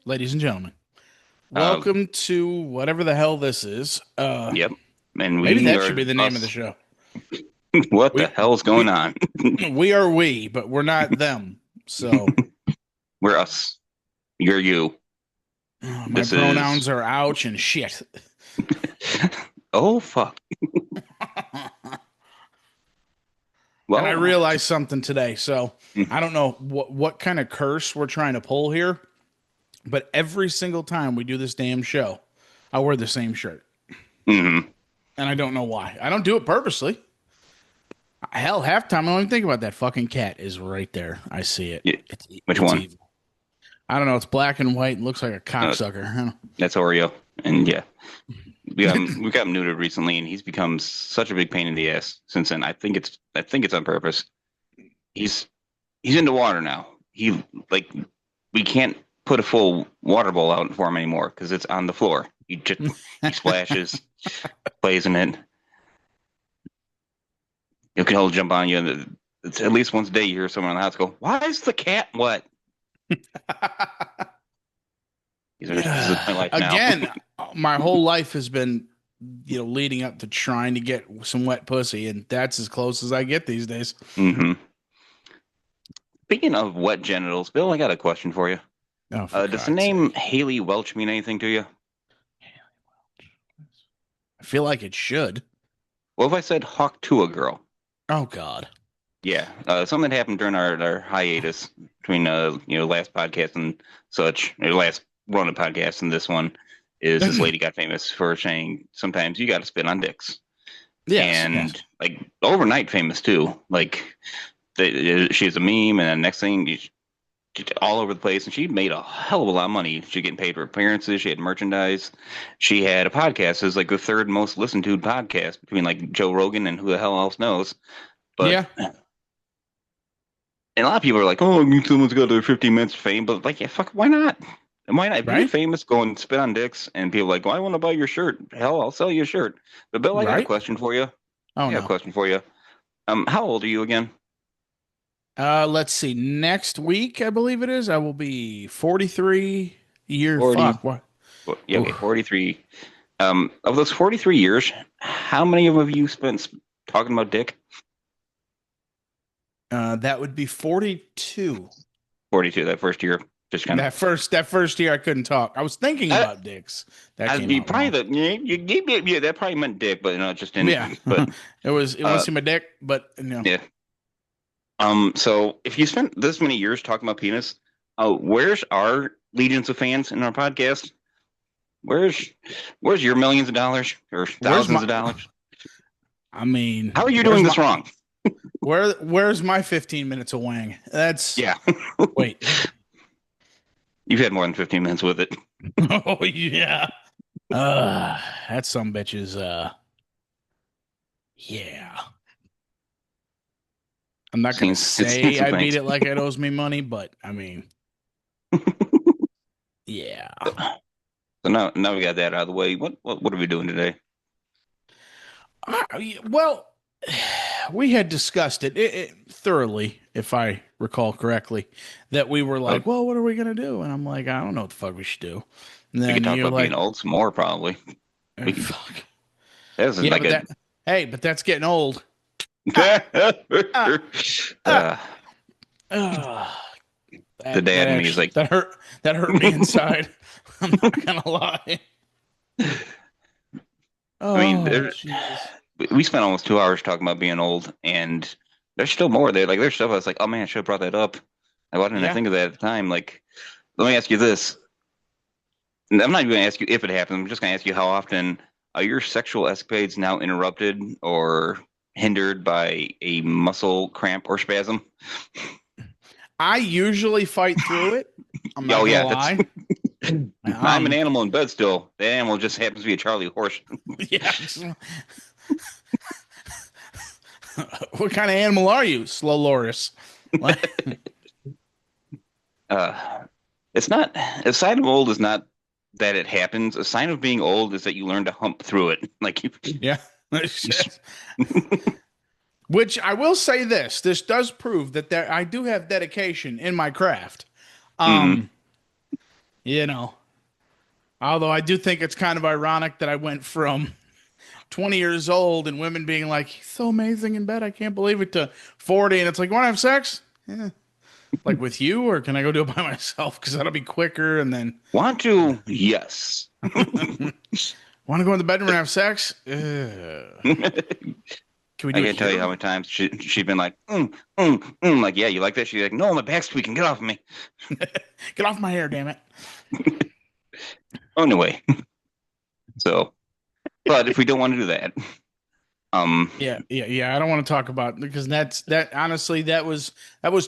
ladies and gentlemen. Uh, Welcome to whatever the hell this is. yep. And Maybe we that should are be the name of the us. show. What the We hell's going we on? we are we, but we're not them. So We're us. You're you. my This is. pronouns are ouch and shit. Oh, fuck. And I Well, realized something today. So I don't know what kind of curse we're trying to pull here, but every single time we do this damn show, I wear the same shirt, hmm and I don't know why. I don't do it purposely. Hell, half the time I don't even think about that fucking cat is right there. I see it. yeah, It's which it's one? evil. I don't know. It's black and white and looks like a Uh, cocksucker. that's Oreo. And yeah, we got him neutered recently, and he's become such a big pain in the ass since then. I think it's on purpose. He's he's into water now. Like we can't put a full water bowl out for him anymore because it's on the floor. He splashes, plays in it. He'll jump on you. And it's at least once a day you hear someone in the house go, "Why is the cat wet?" These are this is my life now. Again, my whole life has been, leading up to trying to get some wet pussy, and that's as close as I get these days. hmm Speaking of wet genitals, Bill, I got a question for you. Oh, for Does the God's name sake! Haley Welch mean anything to you? I feel like it should. What if I said hawk to a girl? Oh God. Yeah, something happened during our hiatus between last podcast and such, or last run of podcasts and this one is this lady got famous for saying sometimes you got to spit on dicks, Yes, yes. and like overnight famous too. Like she's a meme, and the next thing all over the place, and she made a hell of a lot of money. She getting paid for appearances. She had merchandise. She had a podcast. It was like the third most listened to podcast between like Joe Rogan and who the hell else knows. But Yeah. and a lot of people are like, "Oh, someone's got their 15 minutes of fame," but like, yeah, fuck, why not? And why not? If you're Right. famous, go and spit on dicks, and people are like, "Well, I want to buy your shirt." Hell, I'll sell you a shirt. But Bill, I got a Right. question for you. Oh I got a no. question for you. How old are you again? Let's see. Next week, I believe it is. I will be 43 year. 40. Fuck. What? Yeah, okay, Oof. 43. Of those 43 years, how many of them have you spent talking about dick? That would be 42. 42. That first year, just kind of. That first year I couldn't talk. I was thinking I, about dicks. That I'd came be out probably wrong. the yeah, that probably meant dick, but it just Yeah. didn't. But It wants uh, to see my dick, but no. yeah. So if you spent this many years talking about penis, where's our legions of fans in our podcast? Where's where's your millions of dollars or Where's thousands my of dollars? I mean, How are you where's doing my this wrong? where's my 15 minutes of wang? That's Yeah, wait. you've had more than 15 minutes with it. Oh yeah. Uh that some bitch is yeah. I'm not gonna It's seen say some I beat things. it like it owes me money, but I mean, yeah. So now we got that out of the way. What are we doing today? Well, we had discussed it thoroughly, if I recall correctly, that we were Oh, like, well, what are we going to do? And I'm like, I don't know what the fuck we should do. And we could then talk you're about being like, old some more probably. We could. fuck. This is Yeah, like but a. that's getting old. Ah, ah, ah, uh, ah. the That dad in me is actually, like, that hurt me inside. I'm not going to lie. I mean, Oh, Jesus. we spent almost 2 hours talking about being old, and there's still more there. Like there's stuff I was like, oh man, I should have brought that up. Like, why didn't I Yeah. think of that at the time? Like, let me ask you this. And I'm not even going to ask you if it happens. I'm just going to ask you how often are your sexual escapades now interrupted or hindered by a muscle cramp or spasm? I usually fight through it. I'm not Oh going to yeah, that's. lie. I'm an Um, animal in bed still. The animal just happens to be a Charlie horse. yeah. What kind of animal are you, Slow Loris? Uh, it's not a sign of old is not that it happens. A sign of being old is that you learn to hump through it. Like Yeah. you Which I will say this does prove that I do have dedication in my craft. hmm Um, You know, although I do think it's kind of ironic that I went from 20 years old and women being like, he's so amazing in bed, I can't believe it, to 40 and it's like, want to have sex? Yeah. Like with you, or can I go do it by myself? Because that'll be quicker. And then, Want to? Yes. want to go in the bedroom and have sex? Ugh. Can we I do it can't tell you here? how many times she'd been like, like, yeah, you like that? She's like, no, my back's squeaking. Get off of me. Get off my hair, damn it. Oh, no way. So, but if we don't want to do that, um, Yeah. I don't want to talk about because that honestly, that was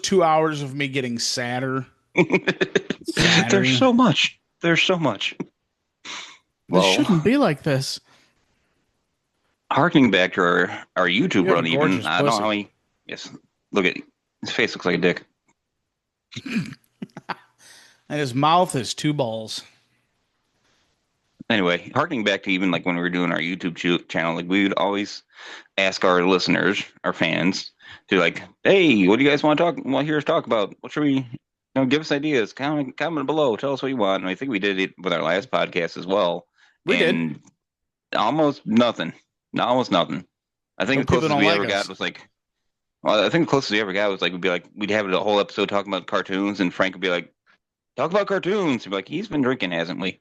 2 hours of me getting sadder, there's sadder. so much. There's so much. This Well, shouldn't be like this. harkening back to our YouTube You have a run, even gorgeous I don't know how pussy. he. Yes, look at his face looks like a dick. And his mouth is two balls. Anyway, harkening back to even like when we were doing our YouTube channel, like we would always ask our listeners, our fans, to like, hey, what do you guys want to hear us talk about? What should we, give us ideas. Comment below. Tell us what you want. And I think we did it with our last podcast as well, We did, and almost nothing. Almost nothing. I think but the people closest don't we like ever got us. was like, well, I think the closest we ever got was like we'd have a whole episode talking about cartoons, and Frank would be like, talk about cartoons. He'd be like, he's been drinking, hasn't he?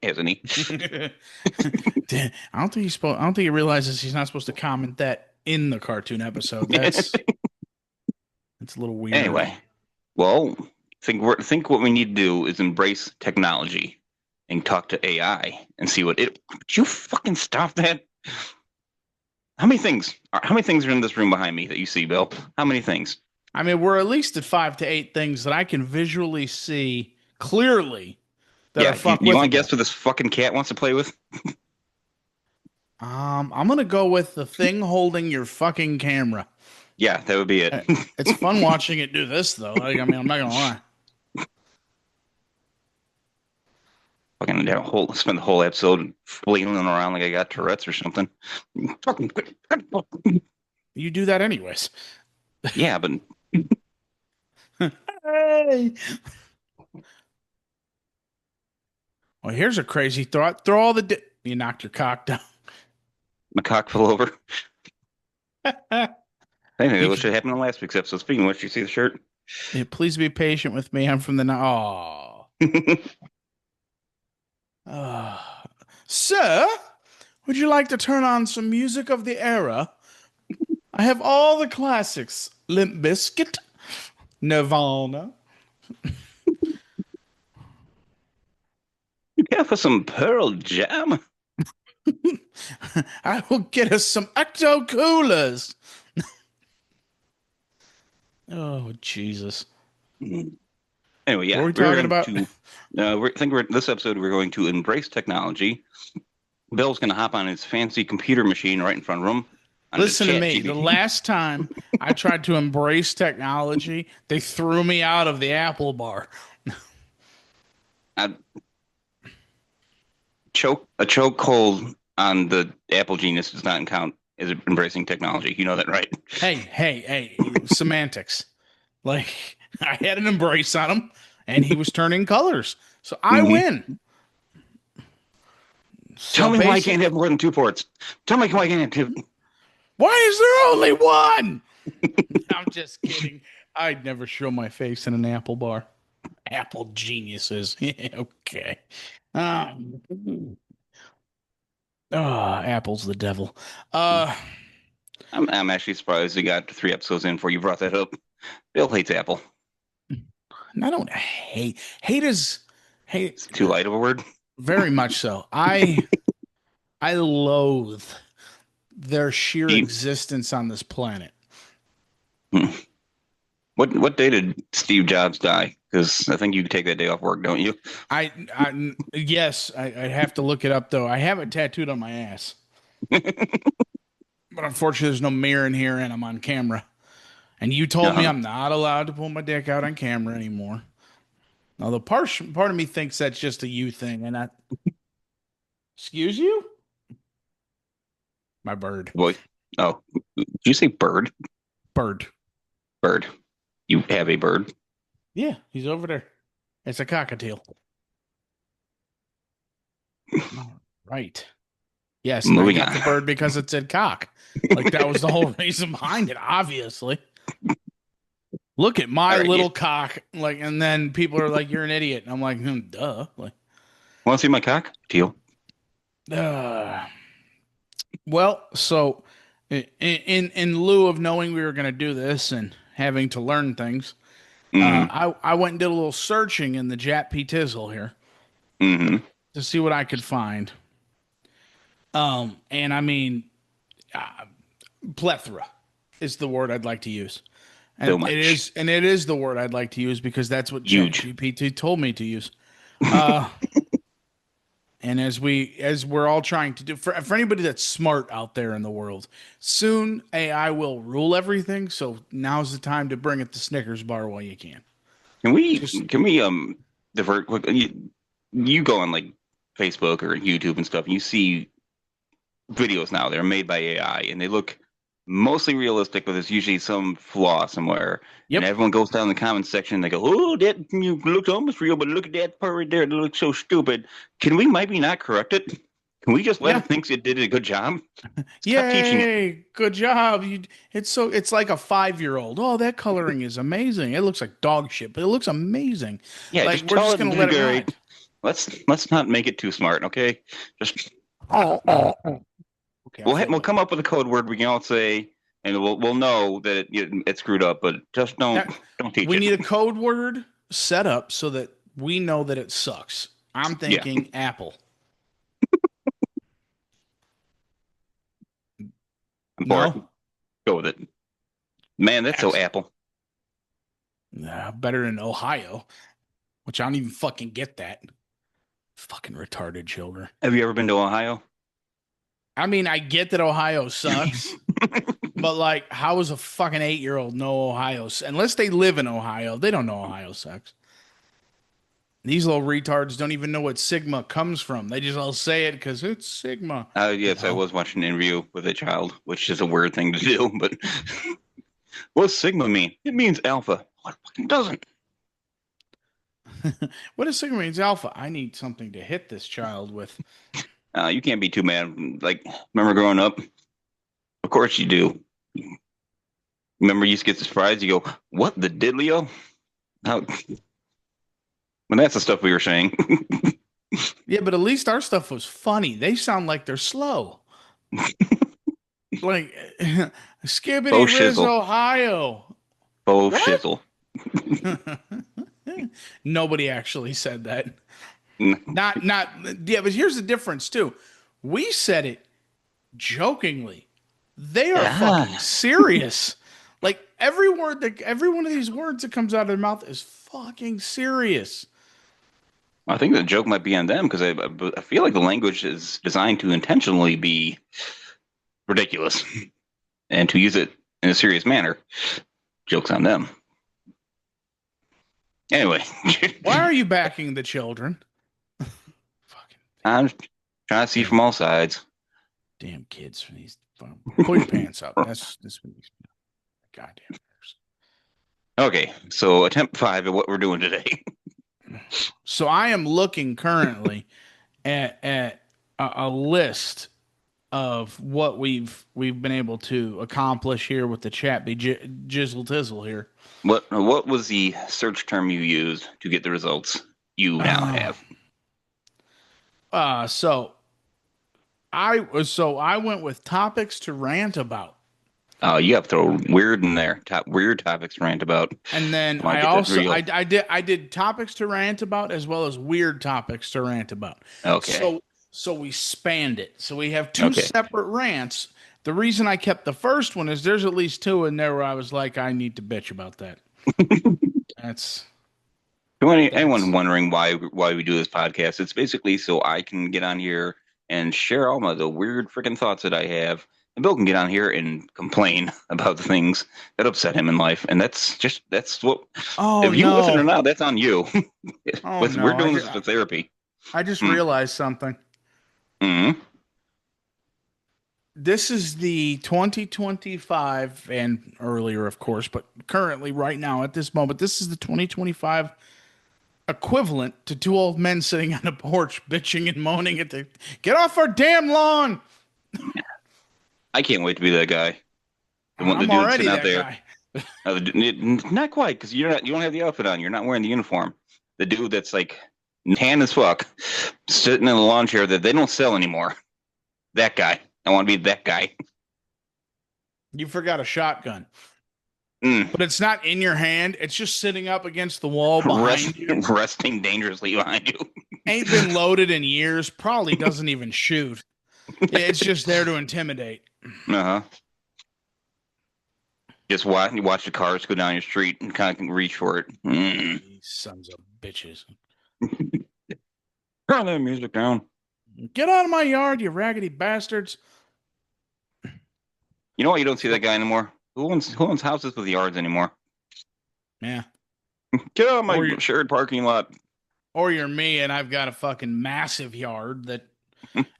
I don't think he realizes he's not supposed to comment that in the cartoon episode. That's a little weird. Anyway, well, think what we need to do is embrace technology and talk to AI and see what it. Would you fucking stop that? How many things are in this room behind me that you see, Bill? How many things? I mean, we're at least at 5 to 8 things that I can visually see clearly that are Yeah, fuck you want to guess withable. what this fucking cat wants to play with? I'm gonna go with the thing holding your fucking camera. Yeah, that would be it. Uh, It's fun watching it do this though. Like, I mean, I'm not gonna lie. Fucking spend the whole episode flailing around like I got Tourette's or something. Fucking You do that anyways. yeah, but Hey. Well, here's a crazy thought. Throw all the you knocked your cock down. my cock fell over. Anyway, You what can, should happen in last week's episode? Speaking of which, you see the shirt? yeah, please be patient with me. I'm from the oh. Sir, would you like to turn on some music of the era? I have all the classics. Limp Bizkit, Nirvana. Yeah, for some Pearl Jam. I will get us some Ecto Coolers. Oh, Jesus. Anyway, What are yeah, we we're talking going about? to. I think we're this episode we're going to embrace technology. Bill's going to hop on his fancy computer machine right in front of him onto Listen to Chat me. The GPT. last time I tried to embrace technology, they threw me out of the Apple bar. A choke hold on the Apple Genius does not count as embracing technology. You know that, right? Hey, semantics. Like, I had an embrace on him, and he was turning colors. So I hmm win. Tell So me why I can't basically, have more than two ports. Tell me why I can't have two. why is there only one? I'm just kidding. I'd never show my face in an Apple bar. Apple geniuses. Yeah, okay. Um, Apple's the devil. Uh, I'm actually surprised we got 3 episodes in before you brought that up. Bill hates Apple. I don't hate is hate It's too light of a word. very much so. I loathe their sheer Steve, existence on this planet. hmm. What day did Steve Jobs die? Because I think you take that day off work, don't you? Yes, I have to look it up though. I have it tattooed on my ass, but unfortunately, there's no mirror in here, and I'm on camera. And you told me Uh-huh. I'm not allowed to pull my dick out on camera anymore. Although part of me thinks that's just a you thing, and I excuse you, my bird, Boy. Oh, did you say bird? bird. Bird. You have a bird. Yeah, he's over there. It's a cockatiel. All right. Yes, and I Moving got on. the bird because it said cock. Like that was the whole reason behind it, obviously. Look at my All right. little cock. Like, and then people are like, "You're an idiot." And I'm like, duh. Like, Want to see my cock? Teal. uh. Well, so in lieu of knowing we were going to do this and having to learn things, Mm-hmm. I went and did a little searching in the Jap P Tizzle here Mm-hmm. to see what I could find. And I mean, plethora is the word I'd like to use. So And much. it is the word I'd like to use because that's what Huge. ChatGPT told me to use. And as we're all trying to do for anybody that's smart out there in the world, soon AI will rule everything. So now's the time to bring it the Snickers bar while you can. Can we Just can we divert quick? You go on like Facebook or YouTube and stuff, and you see videos now. They're made by AI, and they look mostly realistic, but there's usually some flaw somewhere. And yep, everyone goes down in the comments section and they go, "Oh, that you looks almost real, but look at that part right there. That looks so stupid." Can we maybe not correct it? Can we just let yeah, it think it did a good job? Stop teaching it. yay, good job. It's like a 5-year old. Oh, that coloring is amazing. It looks like dog shit, but it looks amazing. Yeah, Like just we're tell just it and gonna do let it great. ride. Let's not make it too smart, okay? Just Okay, I feel we'll better. come up with a code word we can all say, and we'll know that it screwed up. But just Now, don't teach we it. need a code word set up so that we know that it sucks. I'm Yeah, thinking Apple. I'm for it. No? Go with it. Man, that's so Ex- Apple. Nah, better than Ohio, which I don't even fucking get that. Fucking retarded children. Have you ever been to Ohio? I mean, I get that Ohio sucks, but like, how is a fucking 8-year old know Ohio? Unless they live in Ohio, they don't know Ohio sucks. These little retards don't even know what Sigma comes from. They just all say it because it's Sigma. Yes, I No. was watching an interview with a child, which is a weird thing to do. But what does Sigma mean? It means alpha. What fucking doesn't? What does Sigma means alpha? I need something to hit this child with. You can't be too mad. Like, remember growing up? Of course you do. Remember you used to get surprised. You go, "What the diddlio?" How, when that's the stuff we were saying. Yeah, but at least our stuff was funny. They sound like they're slow. Like Skibbity Faux Riz, shizzle. Ohio. Faux What? shizzle. Nobody actually said that. Not yeah, but here's the difference too. We said it jokingly. They are fucking Ah, serious. Like every one of these words that comes out of their mouth is fucking serious. I think the joke might be on them because I feel like the language is designed to intentionally be ridiculous and to use it in a serious manner. Joke's on them. Anyway, Why are you backing the children? Fucking I'm trying to see damn from all sides. damn kids from these. Pull your pants up. That's what these goddamn nerves. Okay, so attempt five of what we're doing today. So I am looking currently at a list of what we've been able to accomplish here with the chat be jizzle tizzle here. What was the search term you used to get the results you now Uh, have? so I went with topics to rant about. You have to throw weird in there. Top weird topics to rant about. And then I might get that real. I did topics to rant about as well as weird topics to rant about. Okay. So we spanned it. So we have two Okay. separate rants. The reason I kept the first one is there's at least two in there where I was like, I need to bitch about that. That's To anyone that's wondering why we do this podcast, it's basically so I can get on here and share all of the weird freaking thoughts that I have, and Bill can get on here and complain about the things that upset him in life, and that's what. oh If you listen or no. not, that's on you. Oh We're no. doing this for therapy. I just Hmm. realized something. Hmm. This is the 2025 and earlier, of course, but currently, right now, at this moment, this is the 2025 equivalent to two old men sitting on a porch bitching and moaning at the get off our damn lawn. I can't wait to be that guy. The I'm dude already sitting out that there. guy. Not quite, because you don't have the outfit on. You're not wearing the uniform. The dude that's like tan as fuck, sitting in a lawn chair that they don't sell anymore. That guy. I want to be that guy. You forgot a shotgun, Mm. but it's not in your hand. It's just sitting up against the wall behind you. Resting dangerously behind you. Ain't been loaded in years. Probably doesn't even shoot. It's just there to intimidate. Uh-huh. Just watch the cars go down your street and kind of can reach for it. Mm. These sons of bitches. Turn that music down. Get out of my yard, you raggedy bastards. You know what? You don't see that guy anymore. Who owns houses with yards anymore? Yeah. Get out of Or my you're, shared parking lot. or you're me and I've got a fucking massive yard that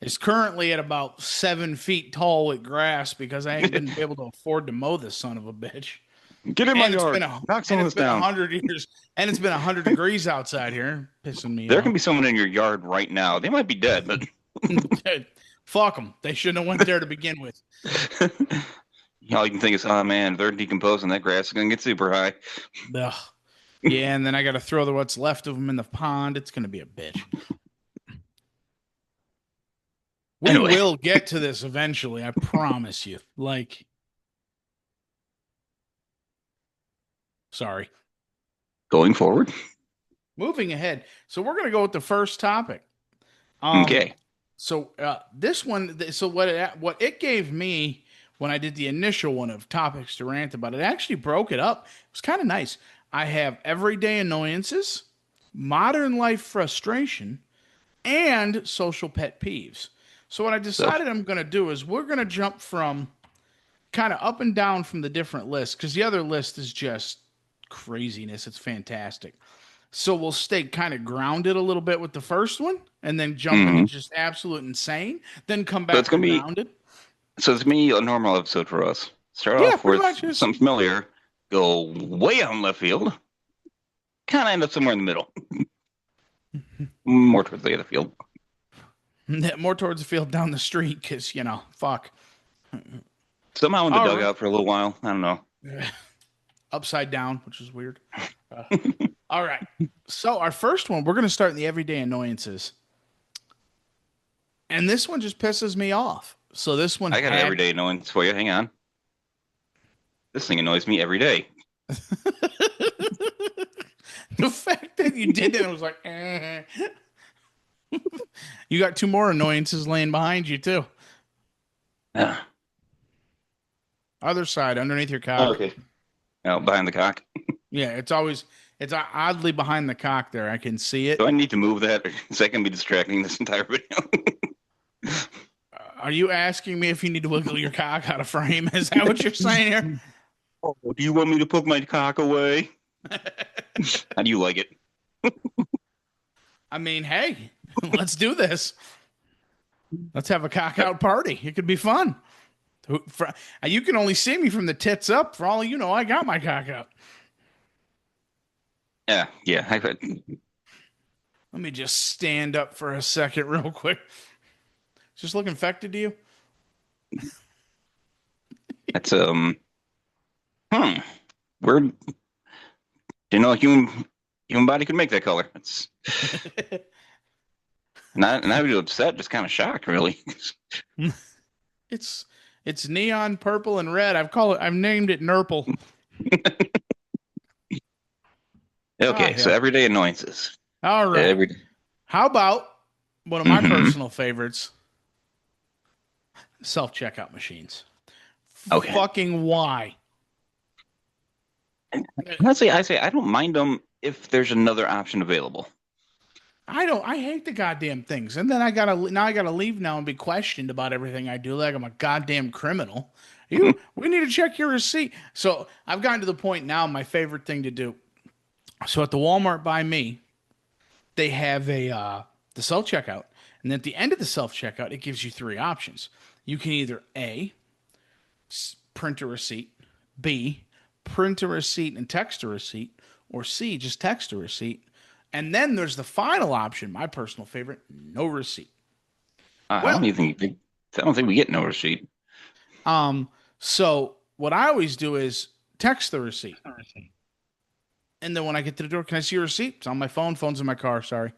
is currently at about 7 feet tall with grass because I ain't been able to afford to mow this son of a bitch. Get in my And it's been yard. a Knock some and of it's this been a down. hundred years, and it's been 100 degrees outside here, pissing me There can off. be someone in your yard right now. They might be dead, but Fuck them. They shouldn't have went there to begin with. all you can think is, oh man, they're decomposing. That grass is gonna get super high. Ugh. Yeah, and then I got to throw the what's left of them in the pond. It's gonna be a bitch. We Anyway, will get to this eventually. I promise you. Like, sorry. going forward. Moving ahead. So we're gonna go with the first topic. Um, Okay. so this one, so what it gave me when I did the initial one of topics to rant about, it actually broke it up. It was kind of nice. I have everyday annoyances, modern life frustration, and social pet peeves. So what I So decided I'm going to do is we're going to jump from kind of up and down from the different lists because the other list is just craziness. It's fantastic. So we'll stay kind of grounded a little bit with the first one and then jump into mhm. just absolute insane, then come So it's back to gonna be grounded. so it's gonna be a normal episode for us. Start Yeah, off pretty with much is something familiar, go way out in left field, kind of end up somewhere in the middle, more towards the other field. more towards the field down the street because, fuck. Somehow in the All right. dugout for a little while. I don't know. Upside down, which is weird. Uh, all right. So our first one, we're going to start in the everyday annoyances. And this one just pisses me off. So this one I got an had everyday annoyance for you. Hang on. This thing annoys me every day. the fact that you did it, I was like, eh. You got two more annoyances laying behind you too. Ah, Other side, underneath your cock. okay. Now behind the cock. Yeah, it's oddly behind the cock there. I can see it. Do I need to move that? Or is that going to be distracting this entire video? Are you asking me if you need to wiggle your cock out of frame? Is that what you're saying here? Oh, do you want me to put my cock away? How do you like it? I mean, hey, let's do this. Let's have a cock out party. It could be fun. You can only see me from the tits up. For all you know, I got my cock out. Yeah, yeah. Let me just stand up for a second, real quick. Does this look infected to you? That's hmm. Weird. Didn't know a human body could make that color. It's not really upset, just kind of shocked, really. it's it's neon purple and red. I've named it Nurple. Ah, Okay, so hell. everyday annoyances. All right. Every How about one of my hmm personal favorites? Self checkout machines. Okay. Fucking why? Honestly, I say I don't mind them if there's another option available. I don't. I hate the goddamn things, and then I gotta leave now and be questioned about everything I do, like I'm a goddamn criminal. We need to check your receipt. So I've gotten to the point now. My favorite thing to do. So at the Walmart by me, they have the self checkout, and at the end of the self checkout, it gives you three options. You can either print a receipt, B, print a receipt and text a receipt, or C, just text a receipt And then there's the final option, my personal favorite, no receipt. I don't Well, even think I don't think we get no receipt. um, so what I always do is text the receipt. And then when I get to the door, can I see your receipt? It's on my phone. Phone's in my car. Sorry.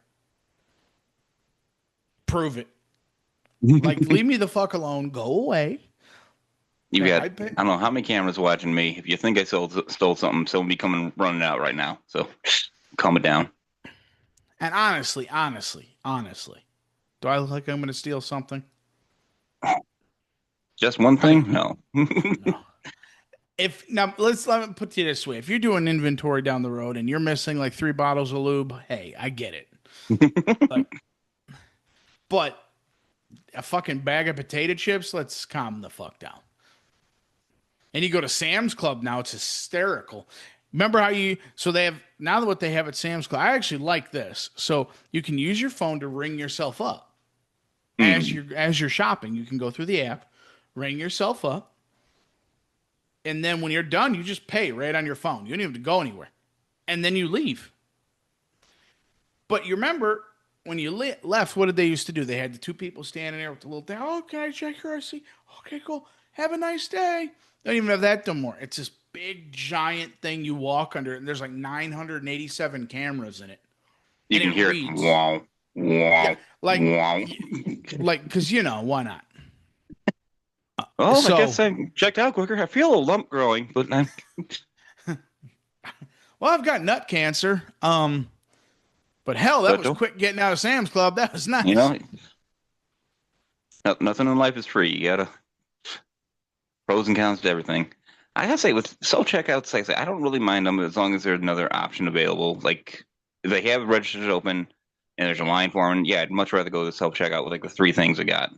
Prove it. Like, leave me the fuck alone. Go away. You Okay. got I pay. I don't know how many cameras watching me. If you think I stole something, someone be coming running out right now. So calm it down. And honestly, do I look like I'm going to steal something? Just one I mean, thing? No. no. If now let me put it this way: if you're doing inventory down the road and you're missing like 3 bottles of lube, hey, I get it. Like, but a fucking bag of potato chips, let's calm the fuck down. And you go to Sam's Club now, it's hysterical. Remember how you so they have now what they have at Sam's Club. I actually like this. So you can use your phone to ring yourself up Mhm. as you're shopping. You can go through the app, ring yourself up, and then when you're done, you just pay right on your phone. You don't even have to go anywhere. And then you leave. But you remember when you left, what did they used to do? They had the two people standing there with the little thing. Oh, can I check your receipt? Okay, cool. Have a nice day. They don't even have that no more. It's this big giant thing you walk under, and there's like 987 cameras in it, You and can it hear it. reads. Wow. Yeah, Wow. like, Wow. because why not? Well, I guess So, I checked out quicker. I feel a lump growing, but I'm, well, I've got nut cancer. But hell, that but was quick getting out of Sam's Club. That was you nice. know, nothing in life is free. You gotta pros and cons to everything. I gotta say, with self checkout sites, I don't really mind them as long as there's another option available. Like if they have registers open and there's a line for them, yeah, I'd much rather go to self checkout with like the three things I got.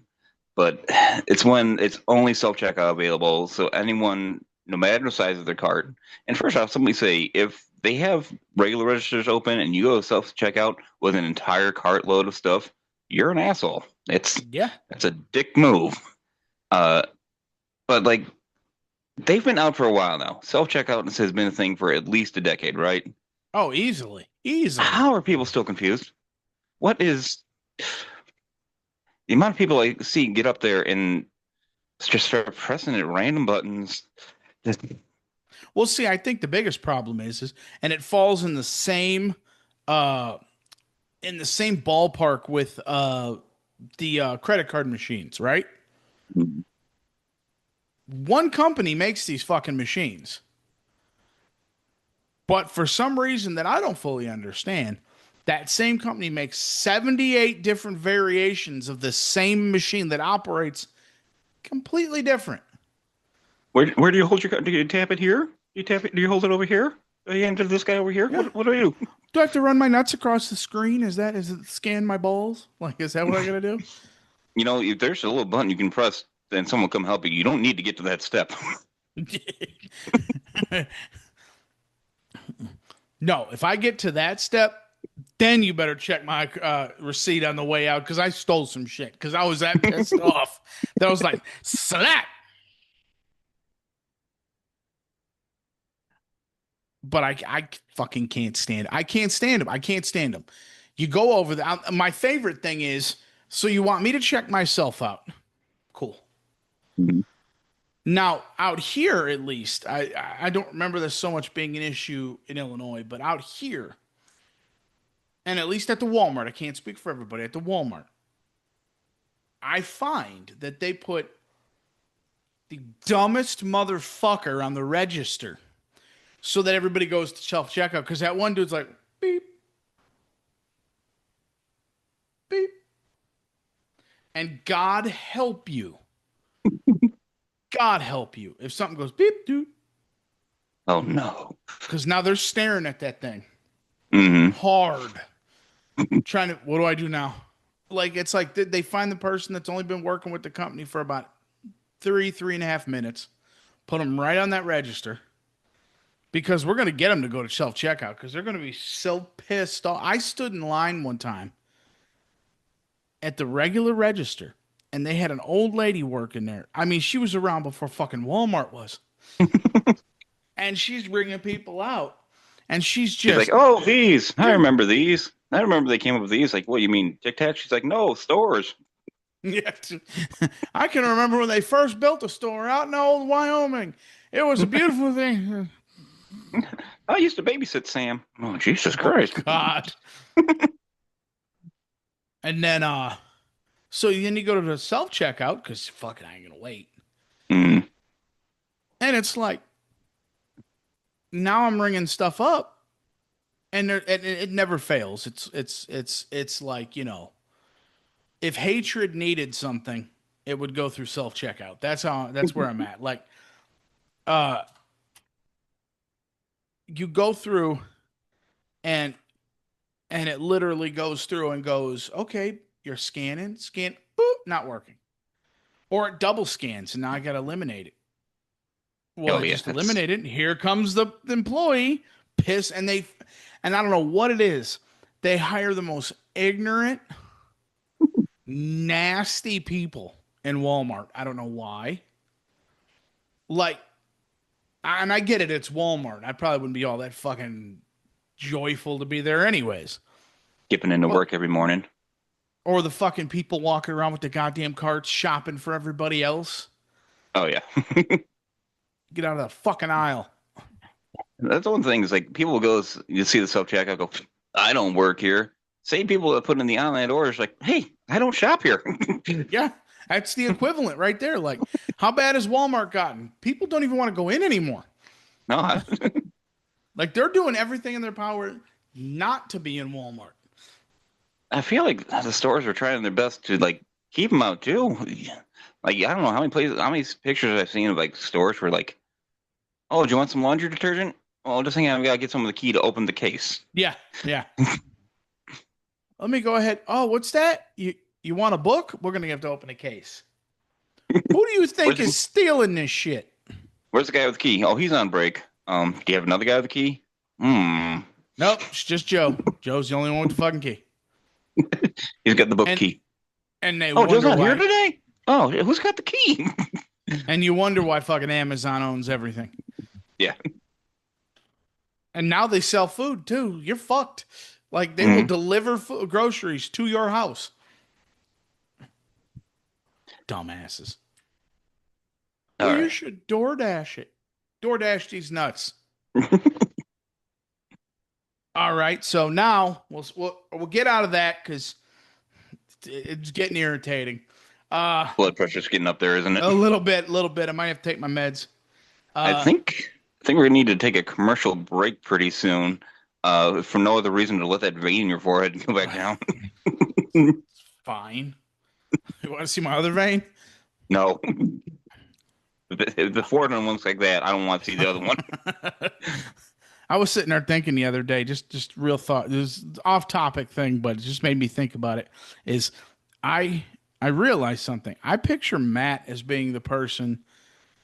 But it's when it's only self checkout available, so anyone, no matter the size of their cart. And first off, somebody say if they have regular registers open and you go self checkout with an entire cart load of stuff, you're an asshole. Yeah. That's a dick move. Uh, but like they've been out for a while now. Self checkout has been a thing for at least a decade, right? Oh, easily, easily. How are people still confused? What is the amount of people I see get up there and just start pressing at random buttons? Just, Well, see, I think the biggest problem is, and it falls uh, in the same ballpark with the credit card machines, right? One company makes these fucking machines, but for some reason that I don't fully understand, that same company makes 78 different variations of the same machine that operates completely different. where do you hold your card? Do you tap it here? You tap it? Do you hold it over here? Do you hand it to this guy over here? Yeah. What do I do? Do I have to run my nuts across the screen? Is it scan my balls? Like, is that what I gotta do? You know, if there's a little button you can press, then someone will come help you. You don't need to get to that step. No, if I get to that step, then you better check my receipt on the way out because I stole some shit because I was that pissed off that I was like, slap. But I fucking can't stand it. I can't stand them. I can't stand them. You go over the. My favorite thing is so you want me to check myself out. Cool. Mhm. Now, out here, at least, I don't remember this so much being an issue in Illinois, but out here, and at least at the Walmart, I can't speak for everybody, at the Walmart, I find that they put the dumbest motherfucker on the register so that everybody goes to self checkout. Because that one dude's like, beep, beep. And God help you. God help you if something goes beep, dude. Oh no. Because now they're staring at that thing Hmm. hard. Trying to, what do I do now? Like, it's like they find the person that's only been working with the company for about 3.5 minutes, put them right on that register because we're going to get them to go to self checkout because they're going to be so pissed off. I stood in line one time at the regular register and they had an old lady working there. I mean, she was around before fucking Walmart was. And she's bringing people out. and she's She's like, just, "Oh, these. I dude. remember these. I remember they came up with these." Like, what you mean, Tic Tac? She's like, "No, stores." Yeah, I can remember when they first built a store out in old Wyoming. It was a beautiful thing. I used to babysit Sam. Oh, Jesus Oh Christ. God. And then so then you go to the self checkout because fucking I ain't gonna wait. Mm, And it's like now I'm ringing stuff up, and it never fails. It's like if hatred needed something, it would go through self checkout. That's where I'm at. Like uh, you go through and it literally goes through and goes, okay, you're scan, boop, not working, or it double scans, and now I got to eliminate it. Well, oh I yeah, just that's eliminated it. And here comes the employee, piss, and I don't know what it is. They hire the most ignorant, nasty people in Walmart. I don't know why. Like, and I get it. It's Walmart. I probably wouldn't be all that fucking joyful to be there, anyways. skipping into But work every morning. or the fucking people walking around with the goddamn carts shopping for everybody else. Oh yeah. Get out of the fucking aisle. That's one thing is like people goes you see the self checkout go, I don't work here. Same people that put in the online orders like, hey, I don't shop here. Yeah, that's the equivalent right there. Like, how bad has Walmart gotten? People don't even want to go in anymore. No, Like, they're doing everything in their power not to be in Walmart. I feel like the stores are trying their best to like keep them out too. Like I don't know how many places, how many pictures I've seen of like stores where like, oh, do you want some laundry detergent? Well, just hang on, I gotta get some of the key to open the case. Yeah, yeah. Let me go ahead. Oh, what's that? You want a book? We're gonna have to open a case. Who do you think Where's is stealing this shit? where's the guy with the key? Oh, he's on break. Do you have another guy with the key? Hmm. Nope, it's just Joe. Joe's the only one with the fucking key. He's got the book And key. they Oh, Joe's wonder not here why. today? Oh, who's got the key? And you wonder why fucking Amazon owns everything. Yeah. And now they sell food too. You're fucked. Like they will Mm. deliver groceries to your house. Dumbasses. All Well, you right. should DoorDash it. DoorDash these nuts. All right. So now we'll get out of that because it's getting irritating. Uh, Blood pressure's getting up there, isn't it? a little bit. I might have to take my meds. I Uh, think I think we're gonna need to take a commercial break pretty soon. For no other reason to let that vein in your forehead go back down. fine. You want to see my other vein? No. If the forehead one looks like that, I don't want to see the other one. I was sitting there thinking the other day, just real thought. This is off topic thing, but it just made me think about it. Is I I realized something. I picture Matt as being the person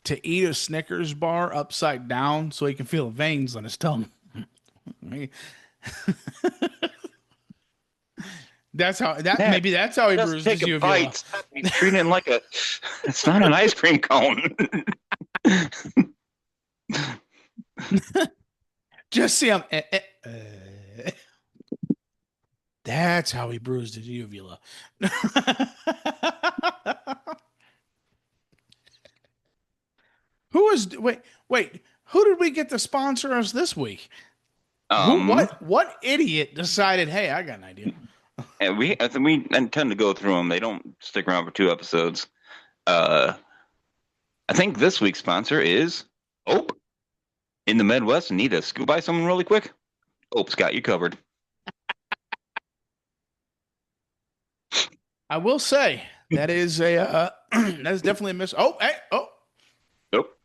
to eat a Snickers bar upside down so he can feel the veins on his tongue. That's how that Matt, maybe that's how he just bruised take his a uvula. bite. Stop treating it like a. It's not an ice cream cone. Just see him. That's how he bruised his uvula. Who is wait? Who did we get to sponsor us this week? Who um, what idiot decided? Hey, I got an idea. and I think we intend to go through them. They don't stick around for 2 episodes. Uh, I think this week's sponsor is Ope. In the Midwest, need to scoot by someone really quick. Ope's got you covered. I will say that is a that's definitely a miss. Oh, hey, oh, Nope.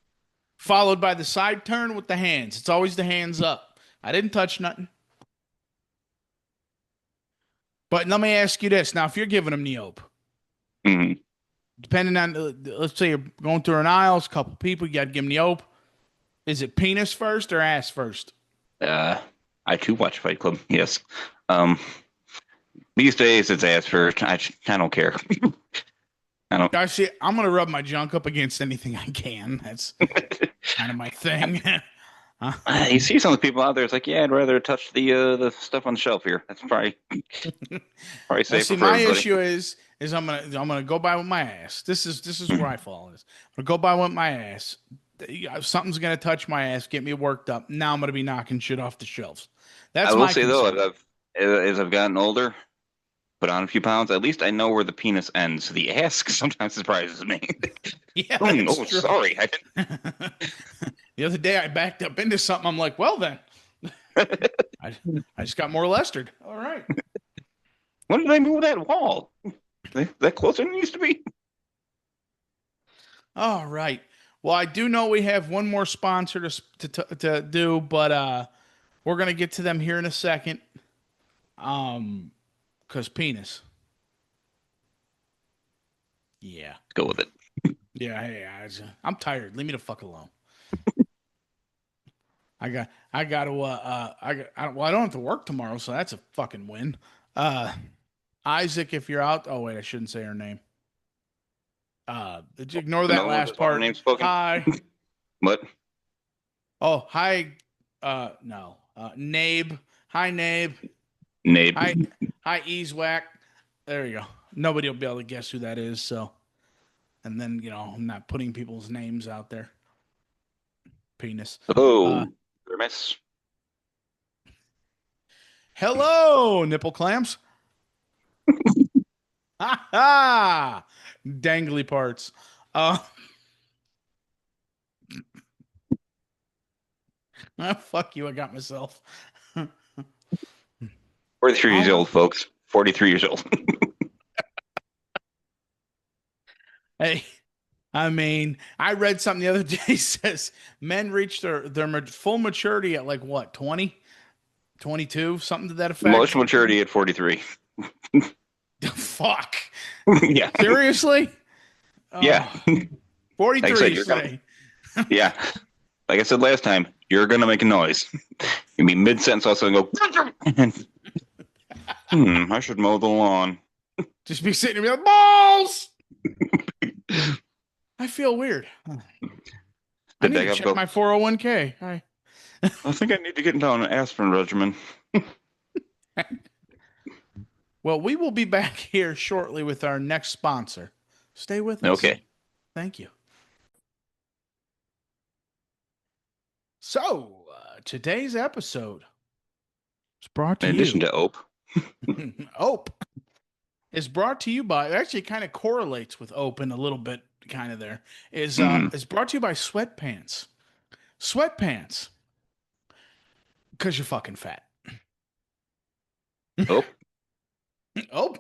followed by the side turn with the hands. It's always the hands up. I didn't touch nothing. But let me ask you this: now, if you're giving them Neope, Mm-hmm. depending on let's say you're going through an aisle, a couple people, you got to give them Neope. Is it penis first or ass first? Uh, I too watch Fight Club. Yes. Um, these days it's ass first. I don't care. I don't. I see. I'm gonna rub my junk up against anything I can. That's kind of my thing. You see some of the people out there. It's like, yeah, I'd rather touch the stuff on the shelf here. That's probably Well, safer see, for my everybody. issue is I'm gonna go by with my ass. This is where I fall. Is I'm gonna go by with my ass. Something's gonna touch my ass, get me worked up. Now I'm gonna be knocking shit off the shelves. I That's will my say though, concern. as I've gotten older, put on a few pounds, at least I know where the penis ends. The ass sometimes surprises me. Yeah, Oh, that's no, true. sorry. I The other day I backed up into something. I'm like, well then, didn't. I I just got more lustered. All right. When did I move that wall? That closer than it used to be? All right. Well, I do know we have one more sponsor to do, but we're gonna get to them here in a second. Cause penis. Yeah. Go with it. Yeah, hey, I'm tired. Leave me the fuck alone. I got to, well, I don't have to work tomorrow, so that's a fucking win. Uh, Isaac, if you're out, oh wait, I shouldn't say her name. Did you ignore that Another one last just want her part? name spoken. Hi. But Oh, hi. No. Nabe. Hi, Nabe. Nate, Hi, hi, Easewhack. There you go. Nobody will be able to guess who that is. So, and then I'm not putting people's names out there. Penis. Uh, oh, miss. Hello, nipple clamps. Ha ha! Dangly parts. Uh, fuck you. I got myself. 43 All years right. old, folks. 43 years old. Hey, I mean, I read something the other day says men reach their full maturity at like what, 20, 22, something to that effect. Emotional maturity at 43. Fuck. Yeah. Seriously? Yeah. Oh, Like I 43, said, you you're coming. say? Yeah. Like I said last time, you're going to make a noise. You'll be mid sentence also and go, I should mow the lawn. Just be sitting there and be like, balls! I feel weird. I The need to back up check go, my 401k. Hi. I think I need to get down an aspirin regimen. Well, we will be back here shortly with our next sponsor. Stay with us. Okay. Thank you. So, today's episode is brought to In addition you. to Ope. Ope is brought to you by. It actually kind of correlates with Open a little bit. Kind of there Mm-hmm. is brought to you by sweatpants. Sweatpants, because you're fucking fat. Ope. Oh.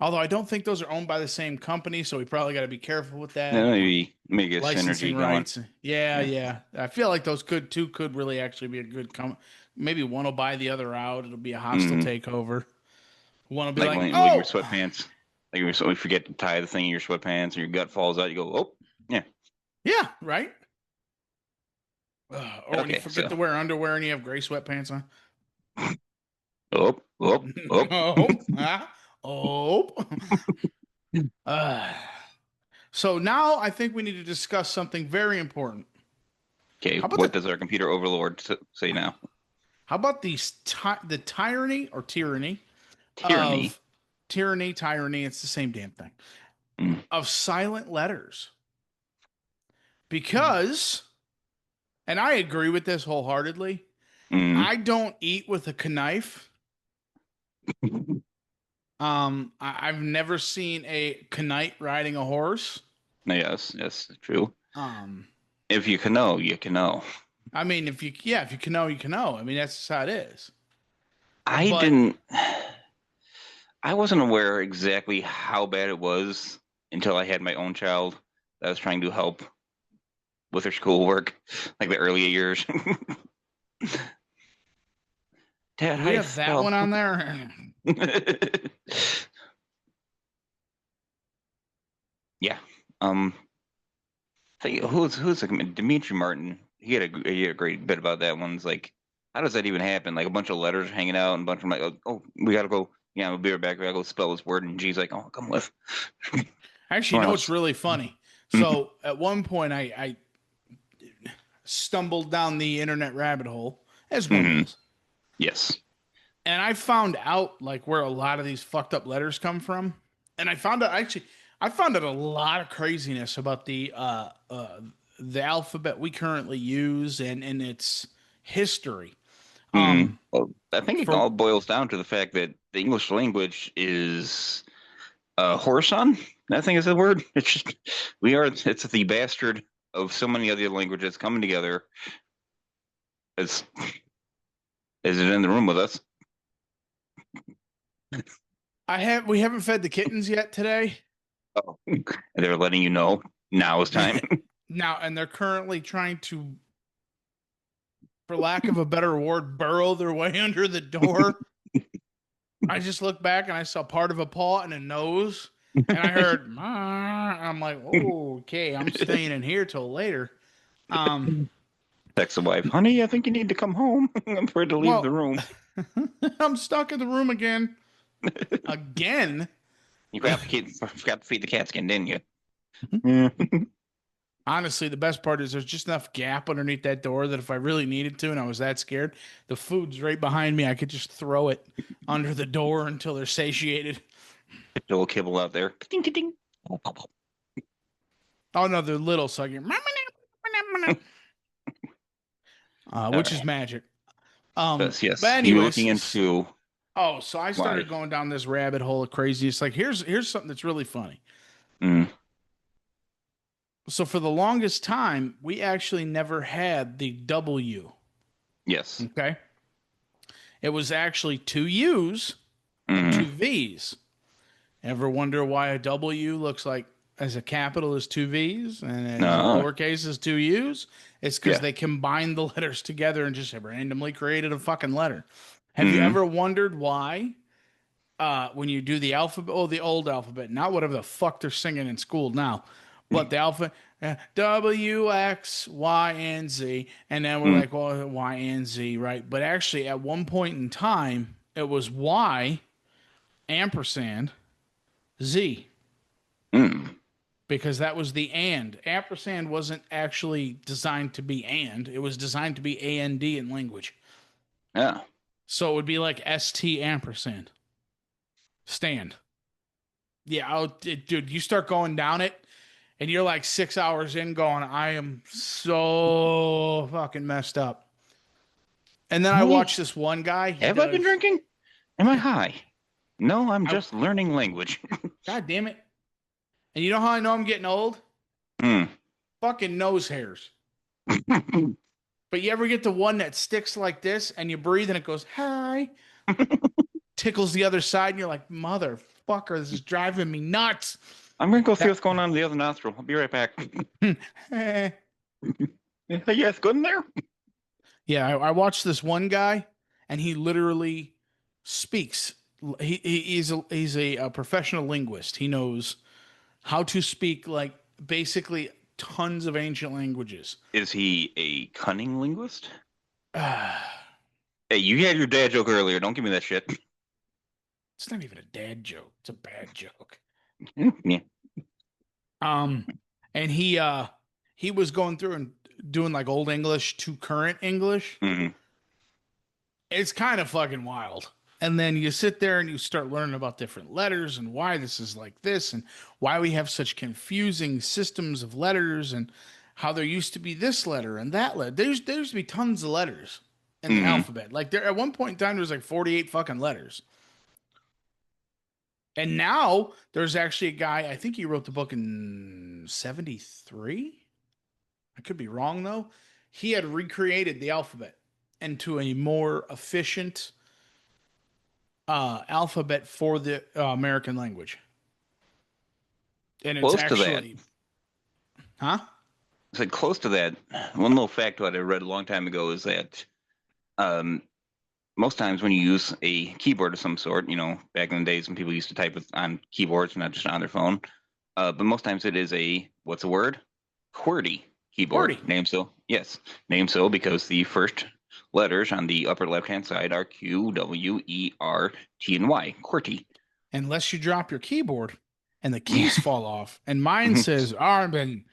Although I don't think those are owned by the same company, so we probably got to be careful with that. Maybe get Licensing synergy going. rights. Yeah, Yeah. yeah. I feel like those could really actually be a good maybe one will buy the other out. It'll be a hostile Mm-hmm. takeover. One will be Like like, when your "Oh, sweatpants, like when you forget to tie the thing in your sweatpants and your gut falls out, you go, oh, yeah, yeah, right." Or when you okay, forget so, to wear underwear and you have gray sweatpants on. oh, oh, oh. Oh, oh. Uh, so now I think we need to discuss something very important. Okay, How about what the does our computer overlord say now? how about the tyranny or tyranny Tyranny. of tyranny? It's the same damn thing Mm, of silent letters because, and I agree with this wholeheartedly. mm. I don't eat with a knife. I've never seen a knight riding a horse. Yes, yes, true. Um, If you can know, you can know. I mean, if you can know, you can know. I mean, that's just how it is. I But didn't, I wasn't aware exactly how bad it was until I had my own child that I was trying to help with her schoolwork, like the early years. Dad, do how we do you have that spell? one on there? Yeah. Um. Who's like Dimitri Martin? He had a great bit about that one. It's like, how does that even happen? Like a bunch of letters hanging out, and a bunch of them like, oh, we gotta go. Yeah, we'll be right back. We gotta go spell this word. And G's like, oh, come with. Actually, Come you on, know what's let's. really funny? So at one point, I stumbled down the internet rabbit hole, as one Hmm. does. Yes. And I found out like where a lot of these fucked up letters come from. And I found out actually I found out a lot of craziness about the alphabet we currently use and its history. Hmm. Um Well, I think it for all boils down to the fact that the English language is horseshoe. I think is the word. It's just it's the bastard of so many other languages coming together. It's is it in the room with us? we haven't fed the kittens yet today. Oh, they're letting you know now is time. Now and they're currently trying to, for lack of a better word, burrow their way under the door. I just looked back and I saw part of a paw and a nose, and I heard, "Ma." I'm like, oh, okay, I'm staying in here till later. Um, Text the wife, honey. I think you need to come home. I'm afraid to leave the well, room. I'm stuck in the room again. Again? You forgot to feed the cat skin, didn't you? Yeah. Honestly, the best part is there's just enough gap underneath that door that if I really needed to and I was that scared, the food's right behind me. I could just throw it under the door until they're satiated. Put a little kibble out there. Ding, ding, ding. Oh no, they're little, so I can, All which is right. magic. But Yes. You were looking anyways, into oh, so I why. started going down this rabbit hole of crazy. It's like here's something that's really funny. Mm, So for the longest time, we actually never had the W. yes. Okay, it was actually two U's and two Mm, V's. Ever wonder why a W looks like as a capital is two V's and as a uh, lowercase is two U's? It's because yeah. they combined the letters together and just randomly created a fucking letter. Have you Mm, ever wondered why when you do the alphabet, oh, the old alphabet, not whatever the fuck they're singing in school now, but the alphabet, W, X, Y, and Z. And then we're mm, like, well, Y and Z, right? But actually, at one point in time, it was Y ampersand Z mm. because that was the and. Ampersand wasn't actually designed to be and, it was designed to be AND in language. Yeah. So it would be like ST ampersand stand. Yeah, dude, you start going down it, and you're like 6 hours in, going, I am so fucking messed up. And then I Hey, watched this one guy. He have I been does, drinking? Am I high? No, I'm I, just learning language. God damn it. And you know how I know I'm getting old? Mm. Fucking nose hairs. But you ever get the one that sticks like this, and you breathe, and it goes, hi, tickles the other side, and you're like, motherfucker, this is driving me nuts. I'm gonna go see That, what's going on in the other nostril. I'll be right back. eh. Yes, good in there. Yeah, I watched this one guy, and he literally speaks. He's a professional linguist. He knows how to speak like basically tons of ancient languages. Is he a cunning linguist? It's Hey, you had your dad joke earlier. Don't give me that shit. not even a dad joke. It's a bad joke. Yeah. Um, and he was going through and doing like old English to current English. Hmm. It's kind of fucking wild. And then you sit there and you start learning about different letters and why this is like this and why we have such confusing systems of letters and how there used to be this letter and that letter. There used to be tons of letters in the Hmm. alphabet. Like there at one point in time there was like 48 fucking letters. And now there's actually a guy, I think he wrote the book in 73. I could be wrong though. He had recreated the alphabet into a more efficient alphabet for the American language, and it's Close to that. actually, huh? It's like close to that. One little fact that I read a long time ago is that um, most times when you use a keyboard of some sort, back in the days when people used to type on keyboards, not just on their phone, but most times it is a what's the word? QWERTY keyboard. QWERTY. Named so, yes, named so because the first letters on the upper left-hand side are Q, W, E, R, T, and Y. QWERTY. Unless you drop your keyboard and the keys fall off, and mine says Arben.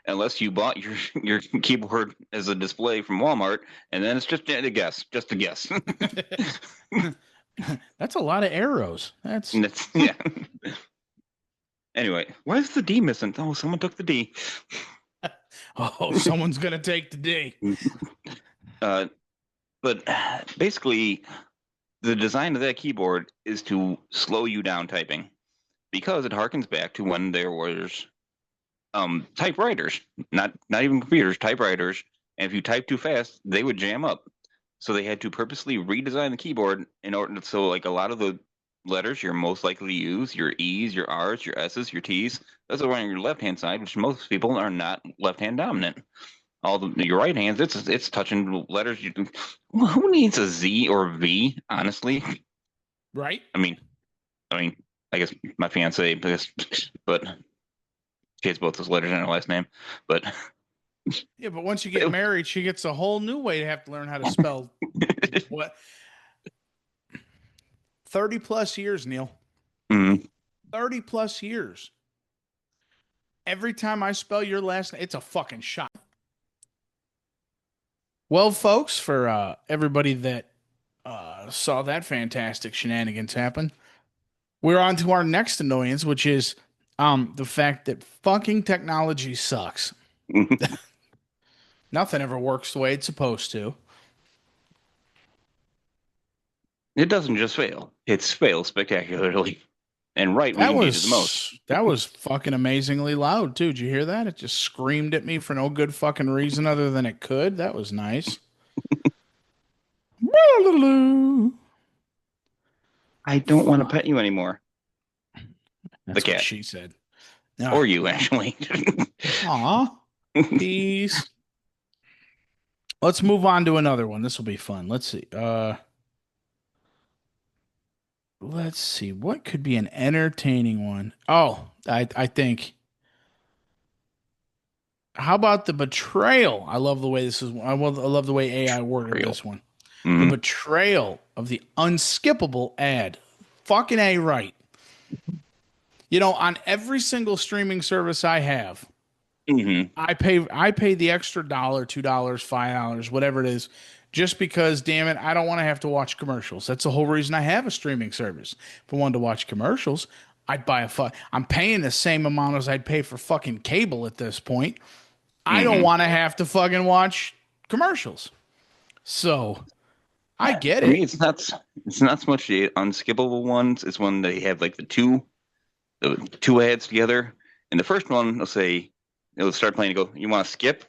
unless you bought your keyboard as a display from Walmart, and then it's just a guess, just a guess. That's a lot of arrows. That's And that's yeah. Anyway, why is the D missing? Oh, someone took the D. oh, someone's gonna take the D. Uh, but basically, the design of that keyboard is to slow you down typing because it harkens back to when there was typewriters, not even computers, typewriters. And if you type too fast, they would jam up. So they had to purposely redesign the keyboard in order to, so like a lot of the letters you're most likely to use, your E's, your R's, your S's, your T's, those are on your left hand side, which most people are not left hand dominant. All the your right hands, it's touching letters. Who needs a Z or V? Honestly, Right? I mean, I mean, I guess my fiance, but she has both those letters in her last name. But Yeah, but once you get married, she gets a whole new way to have to learn how to spell what 30 plus years, Neil. mm, 30 plus years. Every time I spell your last name, it's a fucking shot. Well, folks, for everybody that saw that fantastic shenanigans happen, we're on to our next annoyance, which is the fact that fucking technology sucks. Nothing ever works the way it's supposed to. it doesn't just fail; it's failed spectacularly, and right when That you need it the most. was fucking amazingly loud too. Did you hear that? It just screamed at me for no good fucking reason other than it could. That was nice. I don't want to Fuck. pet you anymore. The That's what cat, she said. Yeah. or you actually. Aw. Peace. Let's move on to another one. This will be fun. Let's see. Let's see. What could be an entertaining one? Oh, I think. How about the betrayal? I love the way this is. I love the way AI worded Real. this one. The Mm-hmm. betrayal of the unskippable ad. Fucking A right. You know, on every single streaming service I have, Mm-hmm. I pay the extra dollar, $2, $5, whatever it is, just because, damn it, I don't want to have to watch commercials. That's the whole reason I have a streaming service. If I wanted to watch commercials, I'd buy I'm paying the same amount as I'd pay for fucking cable at this point. I don't Mm-hmm. want to have to fucking watch commercials. So I get For me, it. it's not so much the unskippable ones. It's when they have like the two ads together. And the first one, they'll say it'll start playing. And go, you want to skip?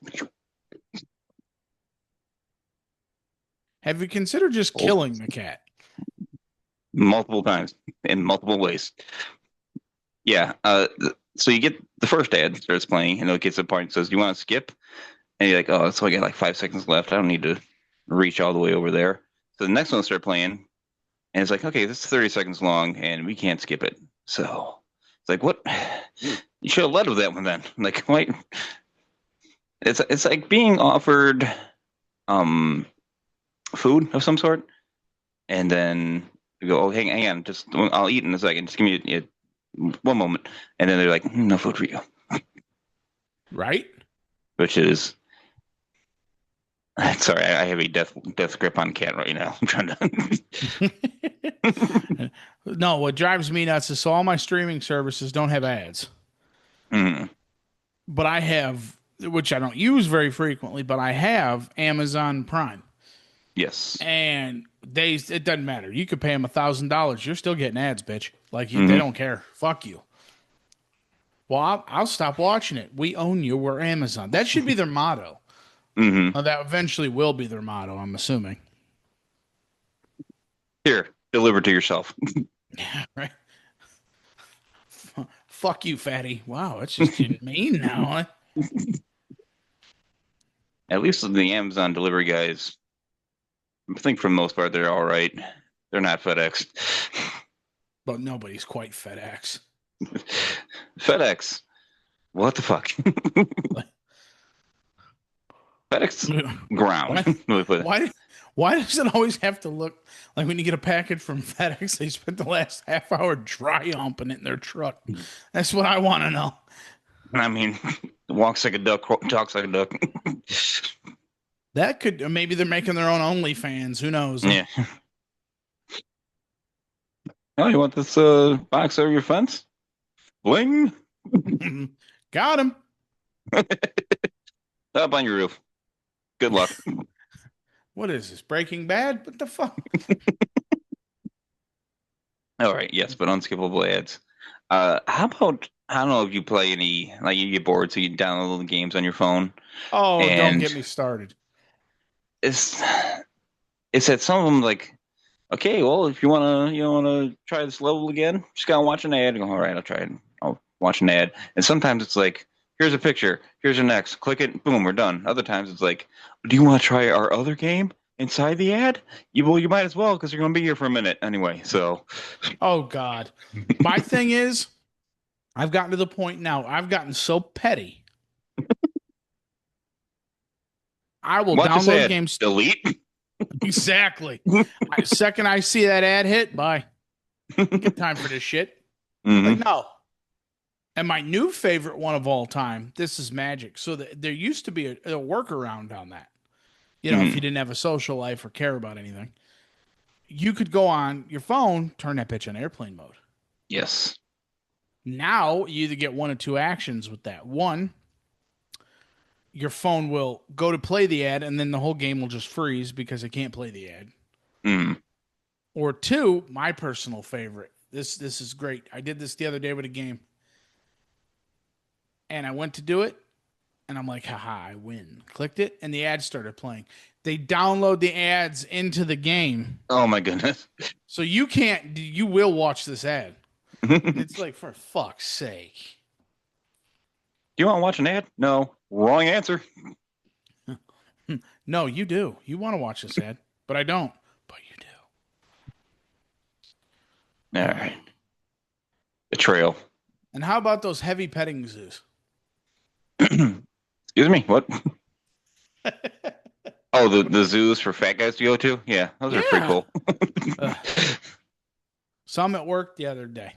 Have you considered just Oh, killing the cat? multiple times in multiple ways. Yeah. So you get the first ad starts playing, and it gets to the point and says, "You want to skip?" And you're like, "Oh, so I got like 5 seconds left. I don't need to reach all the way over there." So the next one will start playing, and it's like, "Okay, this is 30 seconds long, and we can't skip it." So it's like, "What? You should have led with that one then." Like, wait, it's like being offered um food of some sort, and then you go, "Oh, hang on, just I'll eat in a second. Just give me one moment," and then they're like, "No food for you," Right? which is sorry, I have a death grip on cat right now. I'm trying to. No, what drives me nuts is so all my streaming services don't have ads. Mm, But I have, which I don't use very frequently, but I have Amazon Prime. yes. And it doesn't matter. You could pay them $1,000. You're still getting ads, bitch. They Hmm. don't care. Fuck you. Well, I'll stop watching it. We own you. We're Amazon. That should be their motto. Hmm. Well, that eventually will be their motto, I'm assuming. Here, deliver to yourself. Right? Fuck you, fatty. Wow, that's just getting mean now. Huh? At least the Amazon delivery guys, I think for the most part, they're all right. They're not FedEx. But nobody's quite FedEx. FedEx, what the fuck? FedEx ground. Why? Why? Why does it always have to look like when you get a package from FedEx? They spent the last half hour dry humping it in their truck. That's what I want to know. I mean, Walks like a duck, talks like a duck. That could maybe they're making their own OnlyFans. Who knows? Huh? Yeah. Oh, you want this box over your fence? Bling. Got him. Up on your roof. Good luck. What is this? Breaking Bad? What the fuck? All right, yes, but unskippable ads. How about I don't know if you play any like you get bored, so you download little games on your phone, Oh, don't and get me started. it's it's that some of them like okay, well if you wanna try this level again, just gotta watch an ad. And go, all right, I'll try it. I'll watch an ad, and sometimes it's like here's a picture, here's your next, click it, boom, we're done. Other times it's like, do you want to try our other game inside the ad? You might as well because you're gonna be here for a minute anyway. So. Oh God. My thing is, I've gotten to the point now. I've gotten so petty. I will Watch this download ad. games. Delete. Exactly. Second I see that ad hit, bye. Get time for this shit. Like Hmm. no. And my new favorite one of all time, this is magic. So there used to be a workaround on that. If you Hmm. didn't have a social life or care about anything, you could go on your phone, turn that bitch on airplane mode. Yes. Now you either get one of two actions with that. One, your phone will go to play the ad and then the whole game will just freeze because it can't play the ad. Hmm. Or two, my personal favorite. This is great. I did this the other day with a game and I went to do it and I'm like, haha, I win. Clicked it and the ad started playing. They download the ads into the game. Oh my goodness. So you will watch this ad. And Do it's like, for fuck's sake. you want to watch an ad? No. Wrong answer. No, you do. You want to watch this ad, but I don't. But you All do. right. Betrayal. And how about those heavy petting zoos? Excuse me. What? Oh, the zoos for fat guys to go to? Yeah, those are pretty Yeah. cool. Uh, some at work the other day.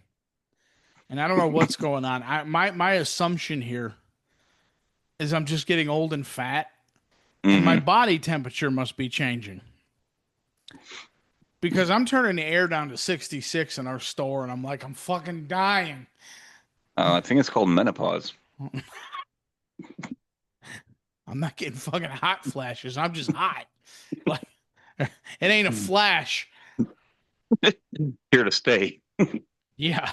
And I don't know what's going on. My assumption here is I'm just getting old and fat, and my Hmm. body temperature must be changing. Because I'm turning the air down to 66 in our store, and I'm like, I'm fucking dying. I think it's called menopause. I'm not getting fucking hot flashes. I'm just hot. Like it ain't a flash. Here to stay. Yeah.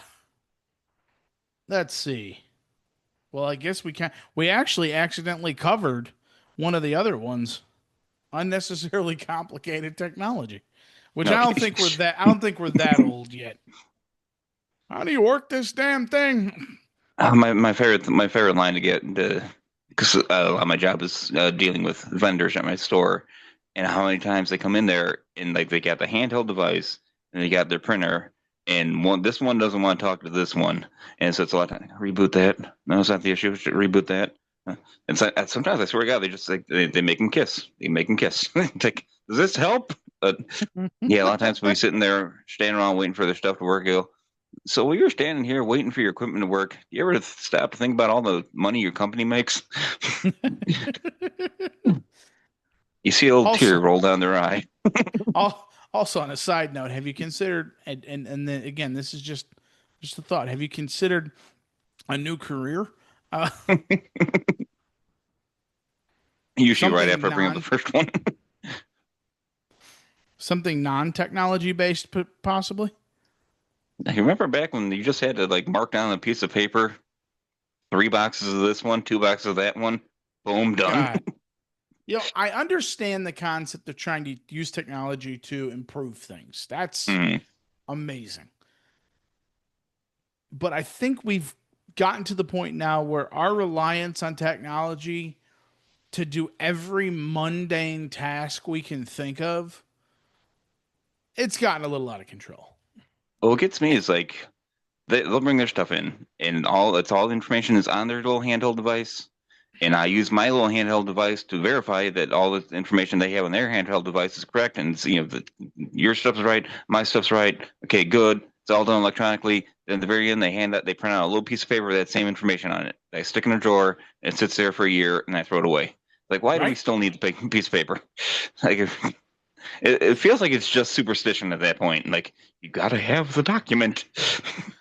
Let's see. Well, I guess we can. We actually accidentally covered one of the other ones. Unnecessarily complicated technology, which I don't Okay. think we're that. I don't think we're that old yet. How do you work this damn thing? My favorite line to get into because a lot of my job is dealing with vendors at my store, and how many times they come in there and like they got the handheld device and they got their printer, and this one doesn't want to talk to this one, and so it's a lot of time, reboot that. No, it's not the issue. Reboot that. And so, sometimes I swear to God, they just like they make them kiss. They make them kiss. It's like, does this help? But yeah, a lot of times we sitting there standing around waiting for their stuff to work. Go. So while you're standing here waiting for your equipment to work, do you ever stop to think about all the money your company makes? You see a little tear also, roll down their eye. also on a side note, have you considered? And then again, this is just a thought. Have you considered a new career? Uh, Usually right something after I bring up the non first one. something non technology based, possibly. You remember back when you just had to like mark down a piece of paper, 3 boxes of this one, 2 boxes of that one, boom, done. God, I understand the concept of trying to use technology to improve things. That's Mm. amazing. But I think we've gotten to the point now where our reliance on technology to do every mundane task we can think of, it's gotten a little out of control. What gets me is like they'll bring their stuff in, and all the information is on their little handheld device. And I use my little handheld device to verify that all the information they have on their handheld device is correct. And your stuff's right, my stuff's right. Okay, good. It's all done electronically. Then at the very end, they print out a little piece of paper with that same information on it. I stick in a drawer, and it sits there for a year, and I throw it away. Like, why do we right? still need the piece of paper? Like, it feels like it's just superstition at that point. Like, you gotta have the document.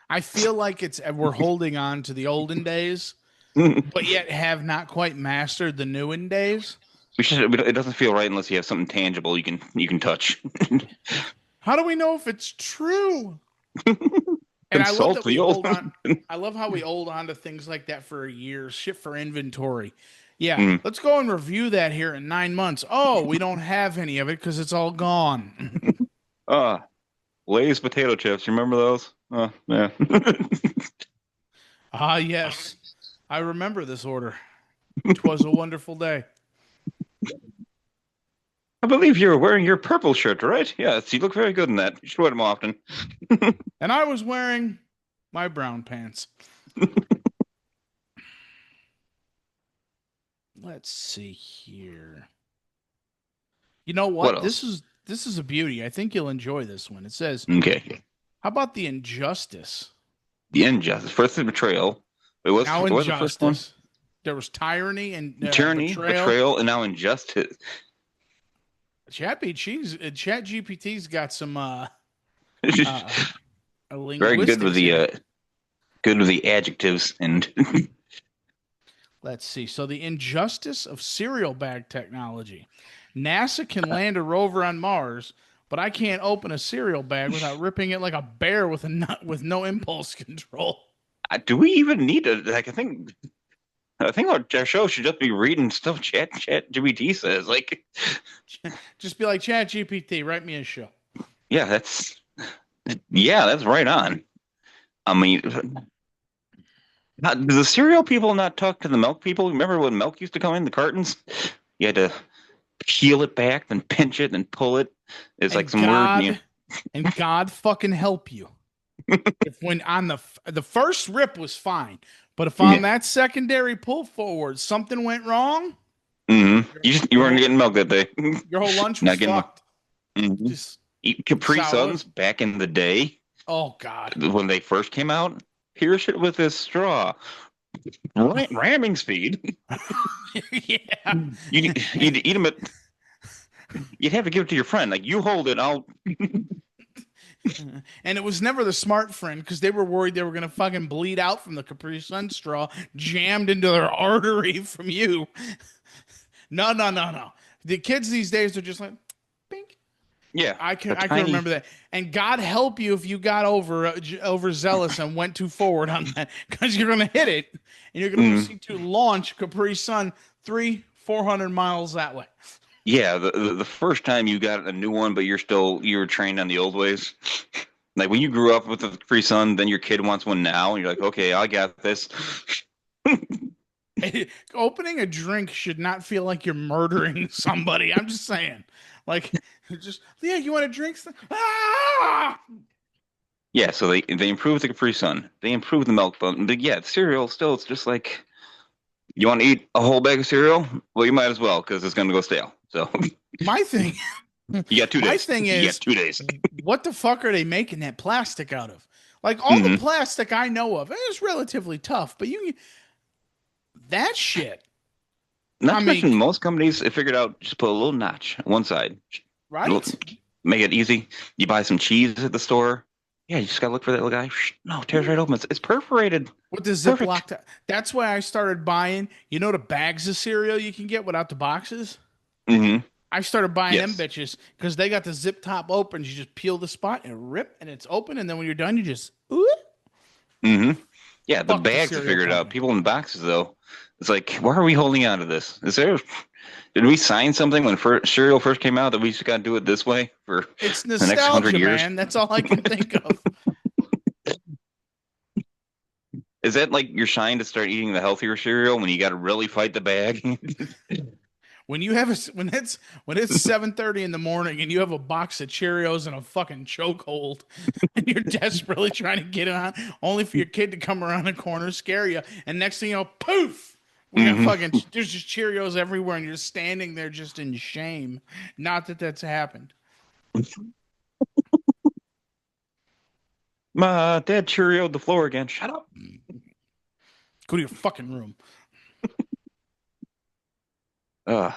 I feel like it's we're holding on to the olden days, but yet have not quite mastered the newen days. We should. It doesn't feel right unless you have something tangible you can touch. How do we know if it's true? And I love Consult that we the old. hold on. I love how we hold on to things like that for years. Shit for inventory. Yeah, Mm. let's go and review that here in 9 months. Oh, we don't have any of it because it's all gone. Ah, Lay's potato chips. You remember those? Oh, yeah. Ah, yes. I remember this order. 'Twas a wonderful day. I believe you're wearing your purple shirt, right? Yes, you look very good in that. You should wear them often. And I was wearing my brown pants. Let's see here. You know What what? This else? is this is a beauty. I think you'll enjoy this one. It says, Okay. "How about the injustice?" The injustice. First, the betrayal. Wait, Now what was the first one? injustice. There was tyranny and Tyranny, betrayal. betrayal, and now injustice. Chat GPT's got some uh, Very linguistics here. good with the adjectives and Let's see. So the injustice of cereal bag technology. NASA can land a rover on Mars, but I can't open a cereal bag without ripping it like a bear with a nut with no impulse control. do we even need to like I think our show should just be reading stuff chat GBT says. Like Just be like, Chat GPT, write me a show. yeah, that's right on. I mean do the cereal people not talk to the milk people? Remember when milk used to come in the cartons? You had to peel it back, then pinch it, then pull it. It's like And some weird, God fucking help you. If when on the first rip was fine, but if on yeah. that secondary pull forward something went wrong, You your weren't whole getting milk that day. your whole lunch was Not getting milk. fucked. hmm Just Eat that's Capri how it Suns was. back in the day Oh God. when they first came out. Pierce it with this straw. Ramming speed. Yeah. You'd eat them at. You'd have to give it to your friend. Like you hold it, I'll. And it was never the smart friend because they were worried they were gonna fucking bleed out from the Capri Sun straw jammed into their artery from you. No, no, no, no. The kids these days are just like, bink. Yeah, a I can tiny. remember that. And God help you if you got overzealous and went too forward on that because you're gonna hit it and you're gonna Mm, proceed to launch Capri Sun 300-400 miles that way. yeah, the first time you got a new one, but you were trained on the old ways. Like when you grew up with the Capri Sun, then your kid wants one now, and you're like, okay, I got this. Opening a drink should not feel like you're murdering somebody. I'm just saying. Like, just, yeah, you want to drink? Ah! Yeah, so they improved the Capri Sun. They improved the milk, but yeah, cereal still it's just like you want to eat a whole bag of cereal? Well, you might as well because it's going to go stale. So My thing, you got two my days. thing You got is, 2 days. what the fuck are they making that plastic out of? Like all the hmm plastic I know of is relatively tough, but that shit. Not I to mean, mention, most companies have figured out just put a little notch on one side. right? Make it easy. You buy some cheese at the store. Yeah, you just got to look for that little guy. No, it tears right open. It's perforated. With the Perfect. Ziploc. That's why I started buying. You know the bags of cereal you can get without the boxes. hmm I started buying them Yes. bitches because they got the zip top open. You just peel the spot and rip, and it's open. And then when you're done, you just ooh, hmm Yeah, the fuck the bags have cereal figured it out. company. People in boxes, though, it's like, why are we holding on to this? Did we sign something when cereal first came out that we just got to do it this way for It's the next 100 nostalgia, years? man. That's all I can think of. Is that like your sign to start eating the healthier cereal when you got to really fight the bag? When you have when it's 7:30 in the morning and you have a box of Cheerios and a fucking chokehold, and you're desperately trying to get it on, only for your kid to come around the corner, scare you, and next thing you know, poof, we got hmm fucking there's just Cheerios everywhere, and you're standing there just in shame. Not that that's happened. My dad Cheerio'd the floor again. Shut up. Go to your fucking room. Ugh.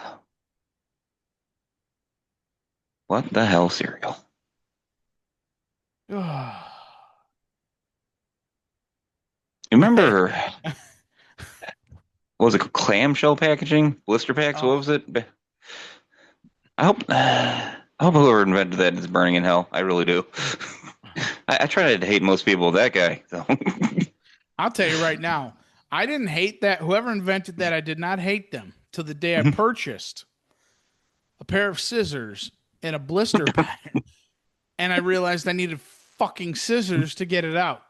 What the hell cereal? You remember, what was it, clamshell packaging? Blister packs? What Oh, was it? I hope whoever invented that is burning in hell. I really do. I try to hate most people. That guy. So. I'll tell you right now, I didn't hate that. Whoever invented that, I did not hate them till the day I purchased a pair of scissors and a blister pack, and I realized I needed fucking scissors to get it out.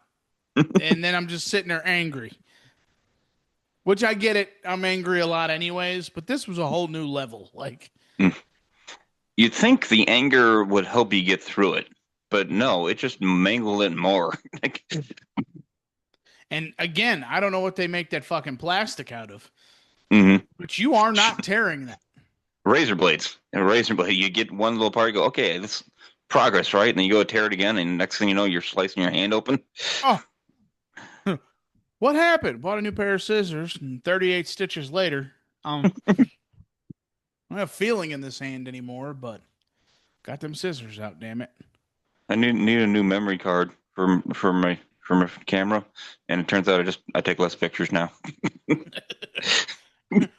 And then I'm just sitting there angry, which I get it. I'm angry a lot, anyways, but this was a whole new level. Like, You'd think the anger would help you get through it, but no, it just mangled it more. Like, and again, I don't know what they make that fucking plastic out of, mhm. but you are not tearing that. Razor blades. A razor blade. You get one little part, you go, okay, this progress, right? And then you go tear it again, and next thing you know, you're slicing your hand open. Oh, what happened? Bought a new pair of scissors, and 38 stitches later, I don't have feeling in this hand anymore, but got them scissors out. Damn it! I need a new memory card for my camera, and it turns out I take less pictures now.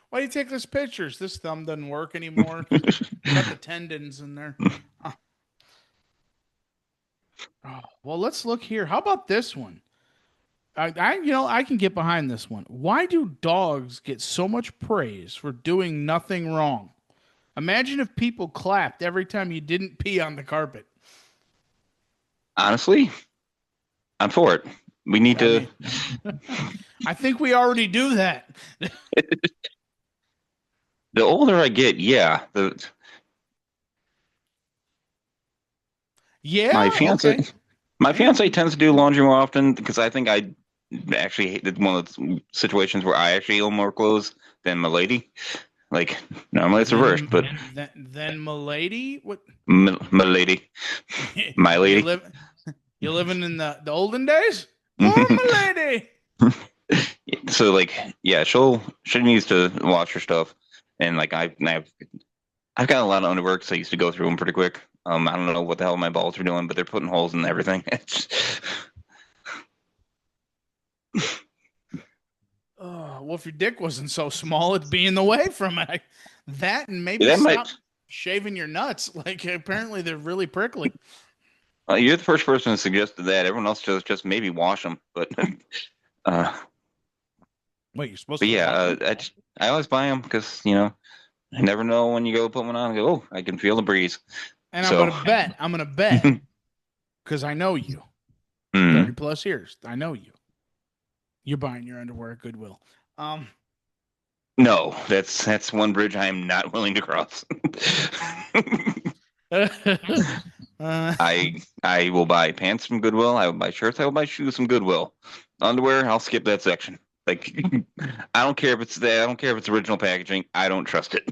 Why do you take those pictures? This thumb doesn't work anymore. Got the tendons in there. Oh. Oh, well, let's look here. How about this one? I can get behind this one. Why do dogs get so much praise for doing nothing wrong? Imagine if people clapped every time you didn't pee on the carpet. Honestly, I'm for it. We need I to. mean, I think we already do that. The older I get, yeah, the my Yeah, fiance okay. my Yeah. fiance tends to do laundry more often because I think I actually hate one of those situations where I actually own more clothes than my lady. Like normally it's reversed, but Then milady, what my lady, my you lady. live you living in the olden days? Poor Mhm. milady. So like, yeah, she needs to watch her stuff, and like I've got a lot of underwear because I used to go through them pretty quick. I don't know what the hell my balls are doing, but they're putting holes in everything. Oh, well, if your dick wasn't so small, it'd be in the way from it. That and maybe That might. stop shaving your nuts. Like apparently they're really prickly. You're the first person to suggest that. Everyone else just maybe wash them, but uh, Wait, you're supposed but to yeah, wash them? I always buy them because I never know when you go put one on and go, oh, I can feel the breeze. And So, I'm gonna bet, because I know you. 30 mm, plus years. I know you. You're buying your underwear at Goodwill. Um no, that's one bridge I am not willing to cross. uh, I will buy pants from Goodwill. I will buy shirts. I will buy shoes from Goodwill. Underwear, I'll skip that section. Like, I don't care if it's there. I don't care if it's original packaging. I don't trust it.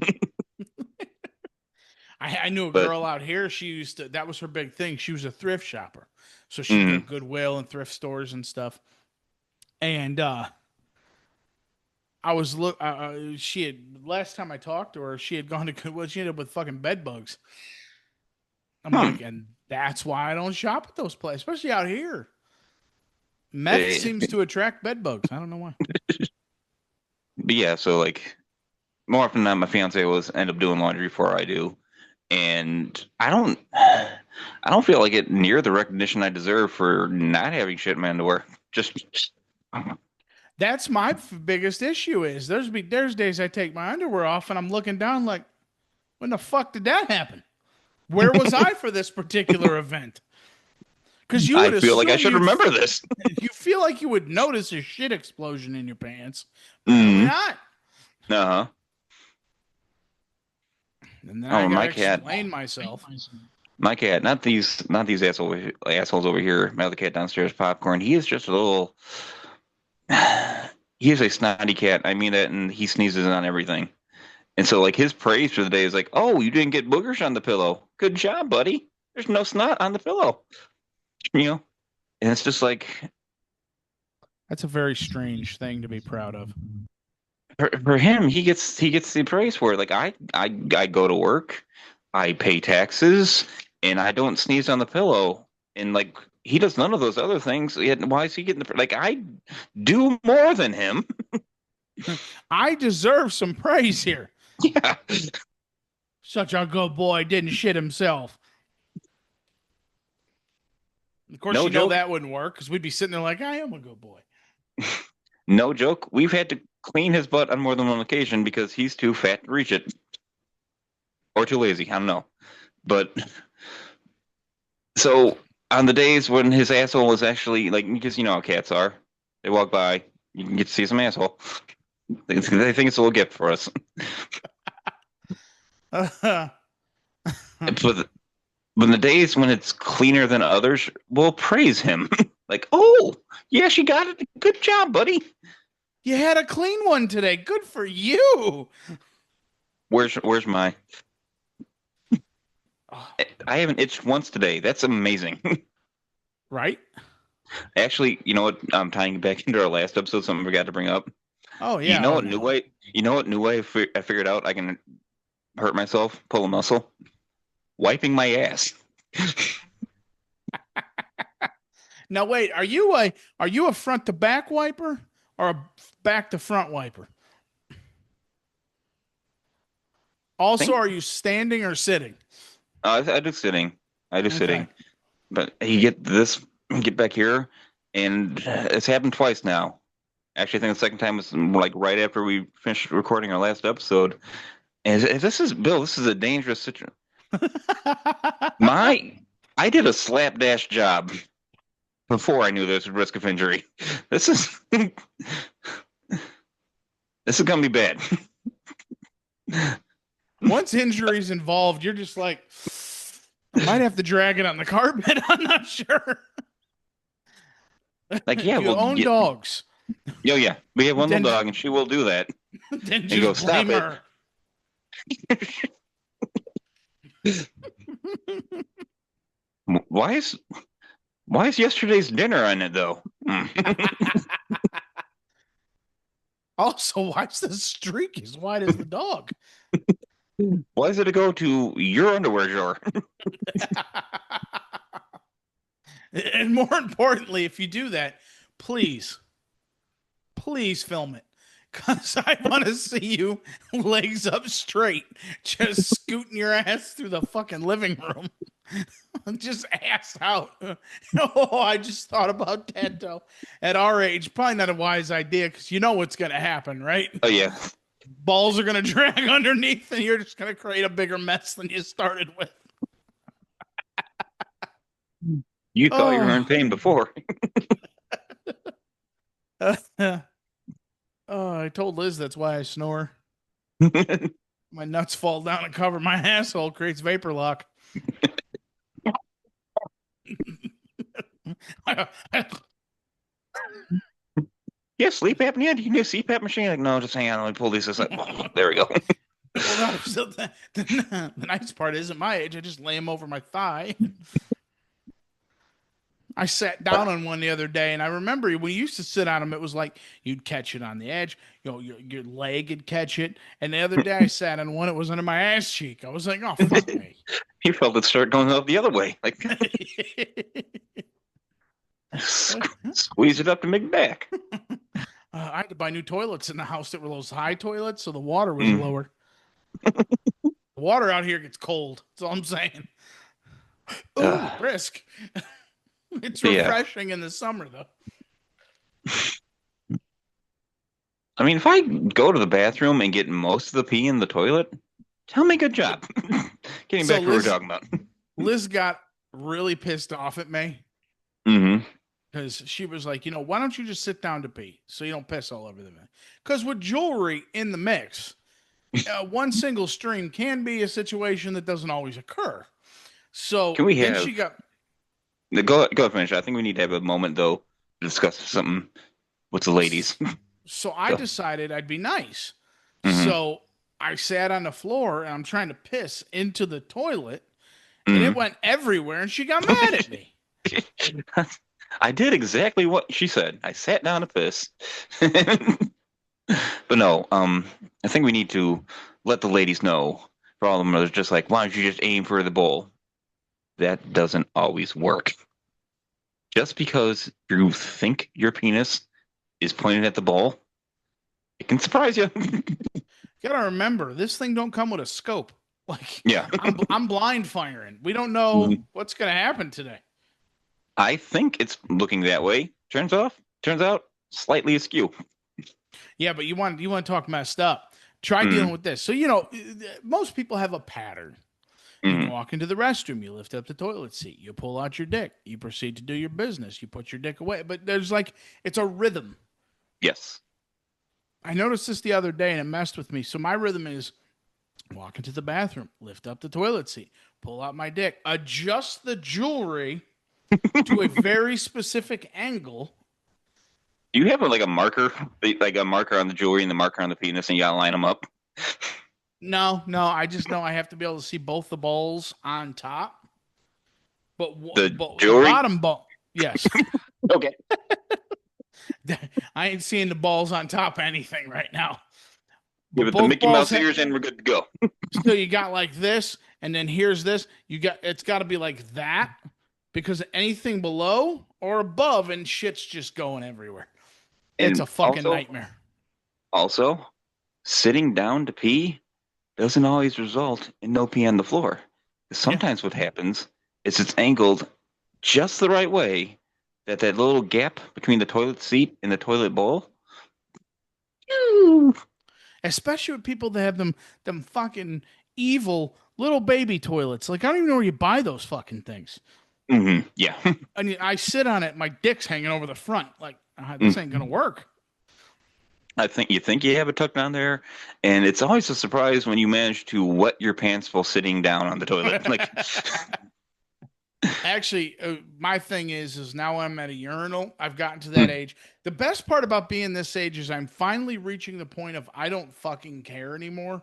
I knew a But girl out here. She used to, that was her big thing. She was a thrift shopper. So she'd go mm, Goodwill and thrift stores and stuff. And I was look. She had last time I talked to her, she had gone to Goodwill. She ended up with fucking bed bugs. I'm hmm. like, and that's why I don't shop at those places, especially out here. Meth Eh, seems to attract bed bugs. I don't know why. but yeah, so like more often than not, my fiance always end up doing laundry before I do, and I don't feel like it near the recognition I deserve for not having shit in my underwear. Just That's my biggest issue. Is there's days I take my underwear off and I'm looking down like, when the fuck did that happen? Where was I for this particular event? Because you I would feel like I assume should remember this. you feel like you would notice a shit explosion in your pants. Apparently Mm, not. uh-huh. And then I Oh, gotta my cat. explain myself. My cat, not these assholes over here. My other cat downstairs, Popcorn. He is just a little. He is a snotty cat. I mean that, and he sneezes on everything. And so, like, his praise for the day is like, "Oh, you didn't get boogers on the pillow. Good job, buddy. There's no snot on the pillow." You know, And it's just like That's a very strange thing to be proud of. for him, he gets the praise for it. Like I go to work, I pay taxes, and I don't sneeze on the pillow. And like he does none of those other things. Yet why is he getting the like I do more than him? I deserve some praise here. Yeah. Such a good boy, didn't shit himself. Of course, No joke. that wouldn't work because we'd be sitting there like, I am a good boy. No joke. We've had to clean his butt on more than one occasion because he's too fat to reach it or too lazy. I don't know. But so on the days when his asshole was actually like, because you know how cats are, they walk by, you can get to see some asshole. They think it's a little gift for us. But when the days when it's cleaner than others, we'll praise him. Like, oh, yeah, she got it. Good job, buddy. You had a clean one today. Good for you. Where's my? Oh, I haven't itched once today. That's amazing. right? Actually, you know what? I'm tying it back into our last episode. Something I forgot to bring up. Oh, You yeah. know Oh, what new no. way? You know what new way I figured out I can hurt myself, pull a muscle, wiping my ass. Now, wait. Are you a front to back wiper or a back to front wiper? Also, Think are you standing or sitting? I do sitting. I do Okay. sitting. But you get back here, and it's happened twice now. Actually, I think the second time was like right after we finished recording our last episode. And this is Bill. This is a dangerous situation. My, I did a slapdash job before I knew there's a risk of injury. This is this is gonna be bad. Once injuries involved, you're just like, I might have to drag it on the carpet. I'm not sure. Like, yeah, If you well, own dogs, yeah, we have one little then dog, and she will do that. then And you go, just stop blame it. her. Why is why is yesterday's dinner on it though? Hmm. Also, why's the streak as wide as the dog? Why is it to go to your underwear drawer? And more importantly, if you do that, please, please film it. Because I want to see you legs up straight, just scooting your ass through the fucking living room. Just ass out. Oh, I just thought about that though. At our age, probably not a wise idea because you know what's going to happen, right? Oh yeah, Balls are going to drag underneath and you're just going to create a bigger mess than you started with. you thought you were in Oh, pain before. oh, I told Liz that's why I snore. My nuts fall down and cover my asshole, creates vapor lock. Yeah, sleep apnea. Do you need a CPAP machine? Like, no, just hang on. Let me pull these aside. There we go. Well, no, so the nice part is at my age, I just lay him over my thigh. I sat down on one the other day, and I remember when you used to sit on them, it was like you'd catch it on the edge, your leg would catch it. And the other day I sat on one, it was under my ass cheek. I was like, oh, fuck me. He felt it start going up the other way. Like, squeeze it up to make it back. I had to buy new toilets in the house that were those high toilets, so the water was Mm. lower. The water out here gets cold. That's all I'm saying. Ooh, Uh, brisk. It's yeah. refreshing in the summer, though. I mean, if I go to the bathroom and get most of the pee in the toilet, tell me good job. Getting So back to what we were talking about. Liz got really pissed off at me Hmm. because she was like, why don't you just sit down to pee so you don't piss all over the mix? Because with jewelry in the mix, one single stream can be a situation that doesn't always occur. So Can we then she have got go finish? I think we need to have a moment though to discuss something with the ladies. so I Go. decided I'd be nice. Hmm. So I sat on the floor and I'm trying to piss into the toilet and it Hmm. went everywhere and she got mad at me. I did exactly what she said. I sat down to piss. But no, I think we need to let the ladies know for all of them. Are just like, why don't you just aim for the bowl? That doesn't always work. Just because you think your penis is pointed at the ball, it can surprise you. Gotta remember, this thing don't come with a scope. Like Yeah. I'm blind firing. We don't know Mhm. what's gonna happen today. I think it's looking that way. Turns out, slightly askew. Yeah, but you want to talk messed up. Try dealing Mm, with this. So most people have a pattern. You mm, walk into the restroom, you lift up the toilet seat, you pull out your dick, you proceed to do your business, you put your dick away. But there's like it's a rhythm. yes. I noticed this the other day and it messed with me. So my rhythm is walk into the bathroom, lift up the toilet seat, pull out my dick, adjust the jewelry to a very specific angle. Do you have like a marker, like a marker on the jewelry and the marker on the penis, and you gotta line them up? No, no, I just know I have to be able to see both the balls on top, but The the jewelry? bottom ball, yes. Okay. I ain't seeing the balls on top of anything right now. Give But it the both Mickey balls Mouse have. ears, and we're good to go. So you got like this, and then here's this. It's got to be like that because anything below or above, and shit's just going everywhere. It's And a fucking nightmare. also, sitting down to pee doesn't always result in no pee on the floor. Yeah. Sometimes what happens is it's angled just the right way that that little gap between the toilet seat and the toilet bowl. Especially with people that have them fucking evil little baby toilets. Like I don't even know where you buy those fucking things. Yeah. I mean, I sit on it, my dick's hanging over the front. Like this ain't gonna work. I think you have it tucked down there, and it's always a surprise when you manage to wet your pants while sitting down on the toilet. Like, Actually, my thing is now I'm at a urinal. I've gotten to that age. The best part about being this age is I'm finally reaching the point of I don't fucking care anymore.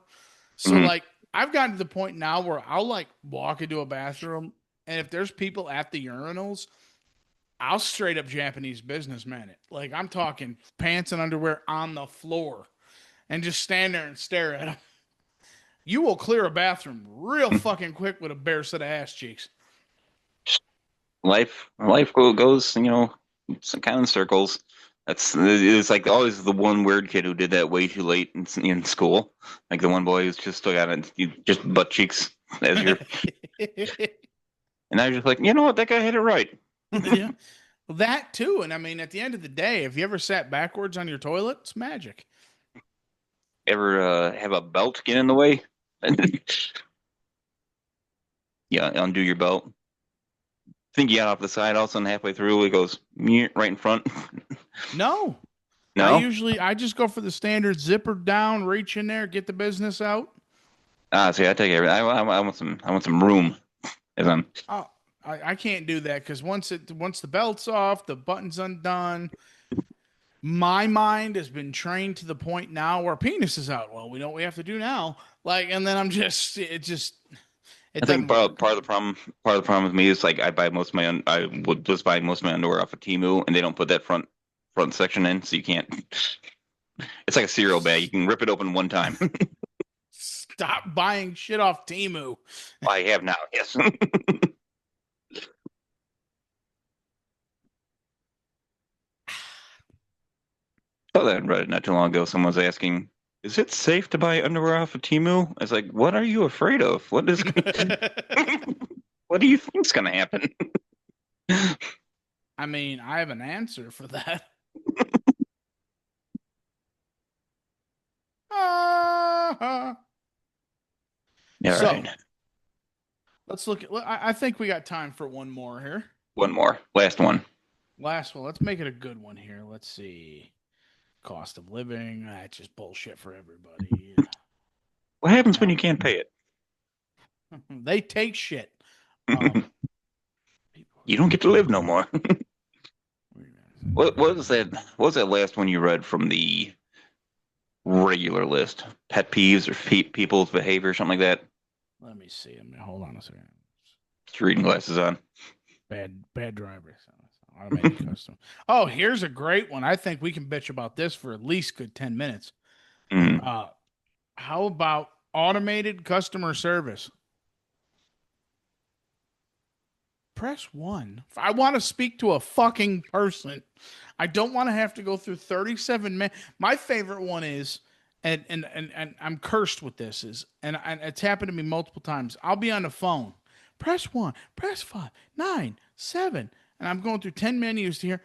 So mhm. like I've gotten to the point now where I'll like walk into a bathroom and if there's people at the urinals, I'll straight up Japanese businessman it. Like I'm talking pants and underwear on the floor and just stand there and stare at them. You will clear a bathroom real fucking quick with a bare set of ass cheeks. Life goes, kind of in circles. It's like always the one weird kid who did that way too late in school. Like the one boy who's just still got it, just butt cheeks as your, and I was just like, you know what, that guy had it right. Yeah. Well, that too. And I mean, at the end of the day, if you ever sat backwards on your toilet, it's magic. Ever have a belt get in the way? Yeah, undo your belt. Think you got off the side, all of a sudden halfway through it goes right in front. No, No? I just go for the standard zipper down, reach in there, get the business out. Ah, see, I take everything. I want some room. As I'm, Oh, I can't do that because once the belt's off, the button's undone. My mind has been trained to the point now where penis is out. Well, we know what we have to do now. Like, and then it I think doesn't part, work. part of the problem, part of the problem with me is like I would just buy most of my underwear off of Temu, and they don't put that front section in, so you can't. It's like a cereal bag. You can rip it open one time. Stop buying shit off Timu. I have now. Yes. Saw that on Reddit not too long ago. Someone was asking, "Is it safe to buy underwear off of Temu?" I was like, "What are you afraid of? What do you think's gonna happen?" I mean, I have an answer for that. All So right, let's look at. I think we got time for one more here. one more, last one. Last one. Let's make it a good one here. Let's see. Cost of living. That's just bullshit for everybody. What happens when Uh, you can't pay it? they take shit. Um, You don't get to live no more. What was that? What was that last one you read from the regular list? Pet peeves or people's behavior, something like that. Let me see. Hold on a second. With your reading glasses on. Bad driver. Automated custom. Oh, here's a great one. I think we can bitch about this for at least good 10 minutes. Mm. Uh, how about automated customer service? Press one. If I want to speak to a fucking person, I don't want to have to go through 37 minutes. My favorite one is, and I'm cursed with this, is, and it's happened to me multiple times. I'll be on the phone. Press one, press five, nine, seven. And I'm going through 10 menus to hear,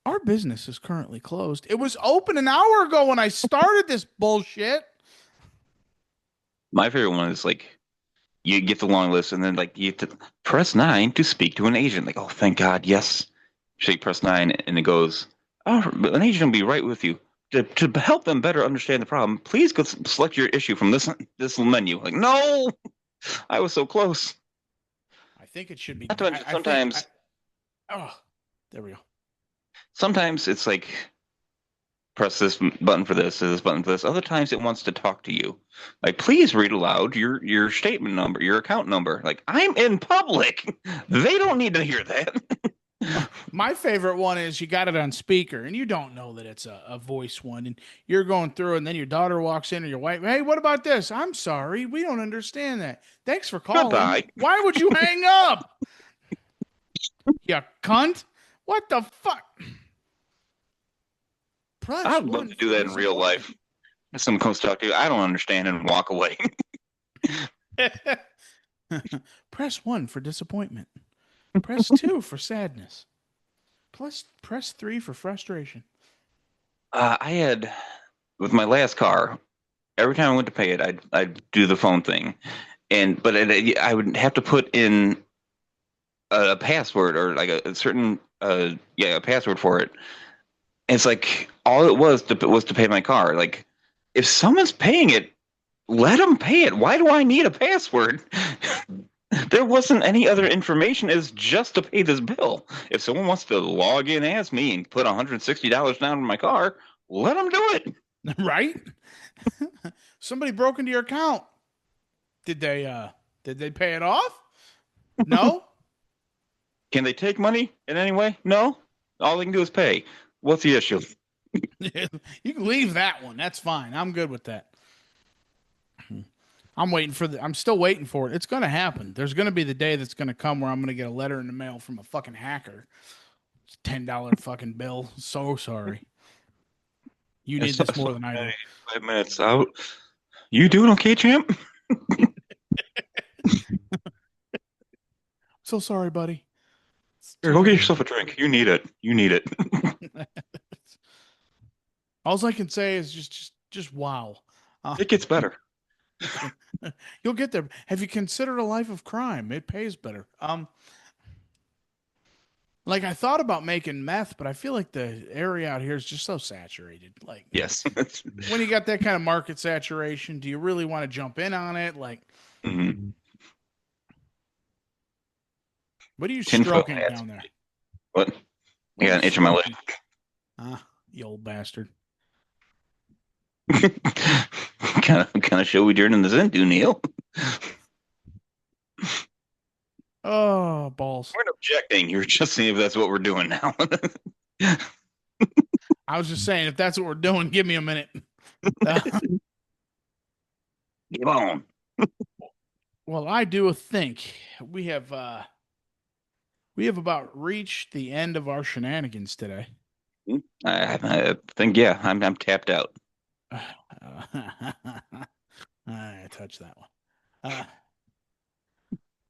our business is currently closed. It was open an hour ago when I started this bullshit. My favorite one is like you get the long list, and then like you have to press 9 to speak to an agent. Like, oh, thank God, yes. Shake press 9, and it goes, oh, an agent will be right with you. To help them better understand the problem, please go select your issue from this menu. Like, no, I was so close. I think it should be. Not to mention, I think. I, sometimes, oh, there we go. sometimes it's like press this button for this button for this. Other times it wants to talk to you. Like, please read aloud your statement number, your account number. Like, I'm in public. They don't need to hear that. My favorite one is you got it on speaker and you don't know that it's a voice one, and you're going through, and then your daughter walks in or your wife. Hey, what about this? I'm sorry, we don't understand that. Thanks for calling. Goodbye. Why would you hang up? You cunt. What the fuck? Press I'd love one to do for that in real disappointment. life. If someone comes to talk to you, I don't understand, and walk away. Press one for disappointment. Press two for sadness. Press three for frustration. I had with my last car. Every time I went to pay it, I'd do the phone thing, and but I would have to put in a password or like a certain a password for it. And it's like all it was to pay my car. Like, if someone's paying it, let them pay it. Why do I need a password? There wasn't any other information. It's just to pay this bill. If someone wants to log in as me and put $160 down in my car, let them do it. Right? Somebody broke into your account. Did they pay it off? No? Can they take money in any way? No. All they can do is pay. What's the issue? You can leave that one. That's fine. I'm good with that. I'm still waiting for it. It's going to happen. There's going to be the day that's going to come where I'm going to get a letter in the mail from a fucking hacker. It's $10 fucking bill. So sorry. You need this more than I do. 5 minutes out. You doing okay, champ? So sorry, buddy. Here, go get yourself a drink. You need it. You need it. All I can say is just wow. It gets better. You'll get there. Have you considered a life of crime? It pays better. Like I thought about making meth, but I feel like the area out here is just so saturated. Like Yes. when you got that kind of market saturation, do you really want to jump in on it? Like, Mm-hmm. what are you Tinfoil stroking hats. down there? What? I What are got you an itch in my leg. stroking? Ah, you old bastard. kind of show we turning this into, Neil. Oh, balls. We're not objecting. You're just seeing if that's what we're doing now. I was just saying, if that's what we're doing, give me a minute. Uh, Get on. well, I do think we have about reached the end of our shenanigans today. I think yeah, I'm tapped out. I touched that one.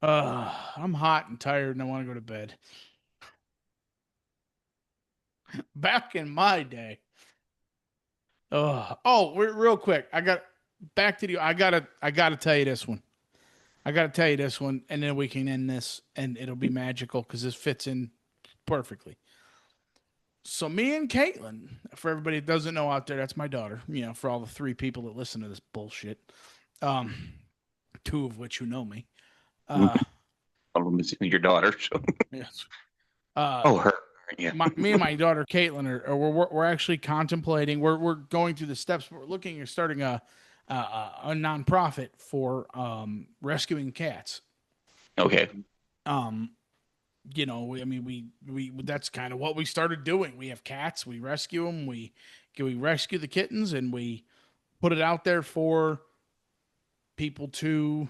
I'm hot and tired, and I want to go to bed. Back in my day. Real quick. I got back to you. I gotta tell you this one. I gotta tell you this one, and then we can end this, and it'll be magical because this fits in perfectly. So me and Caitlin, for everybody that doesn't know out there, that's my daughter. You know, for all the three people that listen to this bullshit, um, two of which who know me. One Uh, of them is your daughter. So. yes. Uh, Oh, her. Yeah. me and my daughter Caitlin we're actually contemplating. We're going through the steps. We're looking at starting a nonprofit for rescuing cats. Okay. Um, I mean, we that's kind of what we started doing. We have cats, we rescue them, we rescue the kittens, and we put it out there for people to,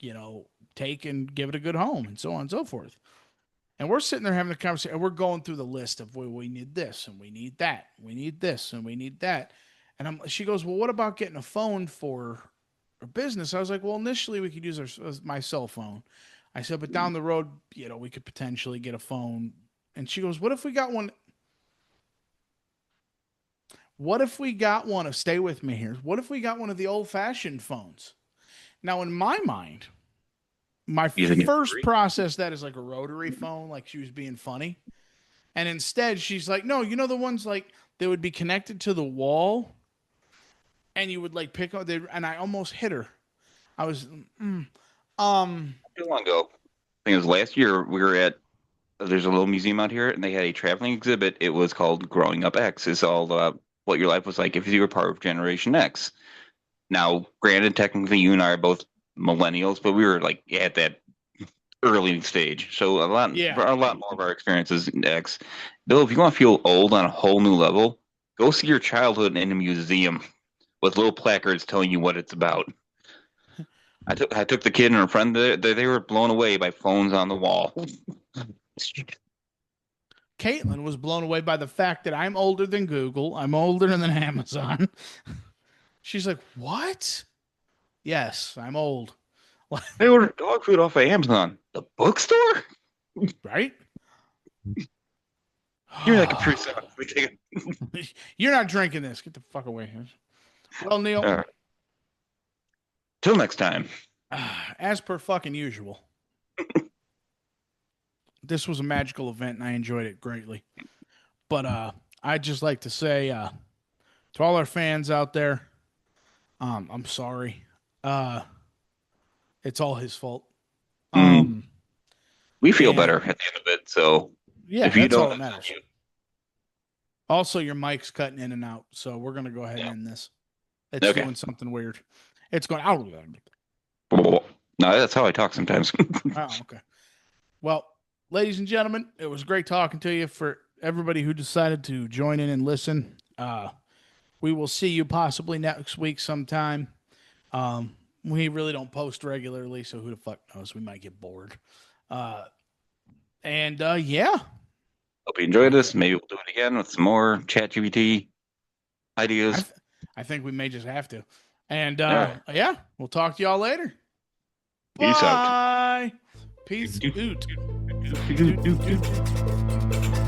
you know, take and give it a good home, and so on and so forth. And we're sitting there having a conversation, and we're going through the list of, well, we need this, and we need that, we need this, and we need that. And she goes, well, what about getting a phone for our business? I was like, well, initially we could use my cell phone. I said, but down the road, we could potentially get a phone. And she goes, what if we got one? What if we got one of, stay with me here. What if we got one of the old fashioned phones? Now, in my mind, my You think it's first free? process that is like a rotary phone, like she was being funny. And instead, she's like, no, the ones like they would be connected to the wall and you would like pick up, and I almost hit her. I was, um, Too long ago. I think it was last year. We were at there's a little museum out here, and they had a traveling exhibit. It was called "Growing Up X." It's all about what your life was like if you were part of Generation X. Now, granted, technically, you and I are both millennials, but we were like at that early stage, so yeah. a lot more of our experiences in X. Bill, if you want to feel old on a whole new level, go see your childhood in a museum with little placards telling you what it's about. I took the kid and her friend. They were blown away by phones on the wall. Caitlin was blown away by the fact that I'm older than Google. I'm older than Amazon. She's like, what? Yes, I'm old. They ordered dog food off of Amazon. The bookstore? Right? Give me that Capri Sun. We take You're not drinking this. Get the fuck away. Well, it. Neil, All right. Till next time. as per fucking usual, this was a magical event and I enjoyed it greatly. But I'd just like to say to all our fans out there, I'm sorry. Uh, it's all his fault. Mm, Um, we feel better and at the end of it. So yeah, if you that's all don't, that matters. Also, your mic's cutting in and out, so we're gonna go ahead and yeah. end this. It's Okay. doing something weird. It's going out. No, that's how I talk sometimes. Oh, okay. Well, ladies and gentlemen, it was great talking to you. For everybody who decided to join in and listen, we will see you possibly next week sometime. We really don't post regularly, so who the fuck knows? We might get bored. Uh, and yeah, Hope you enjoyed I, this. Maybe we'll do it again with some more ChatGPT I, ideas. th- I think we may just have to. And All right. yeah, we'll talk to y'all later. Peace out. Bye. Peace out.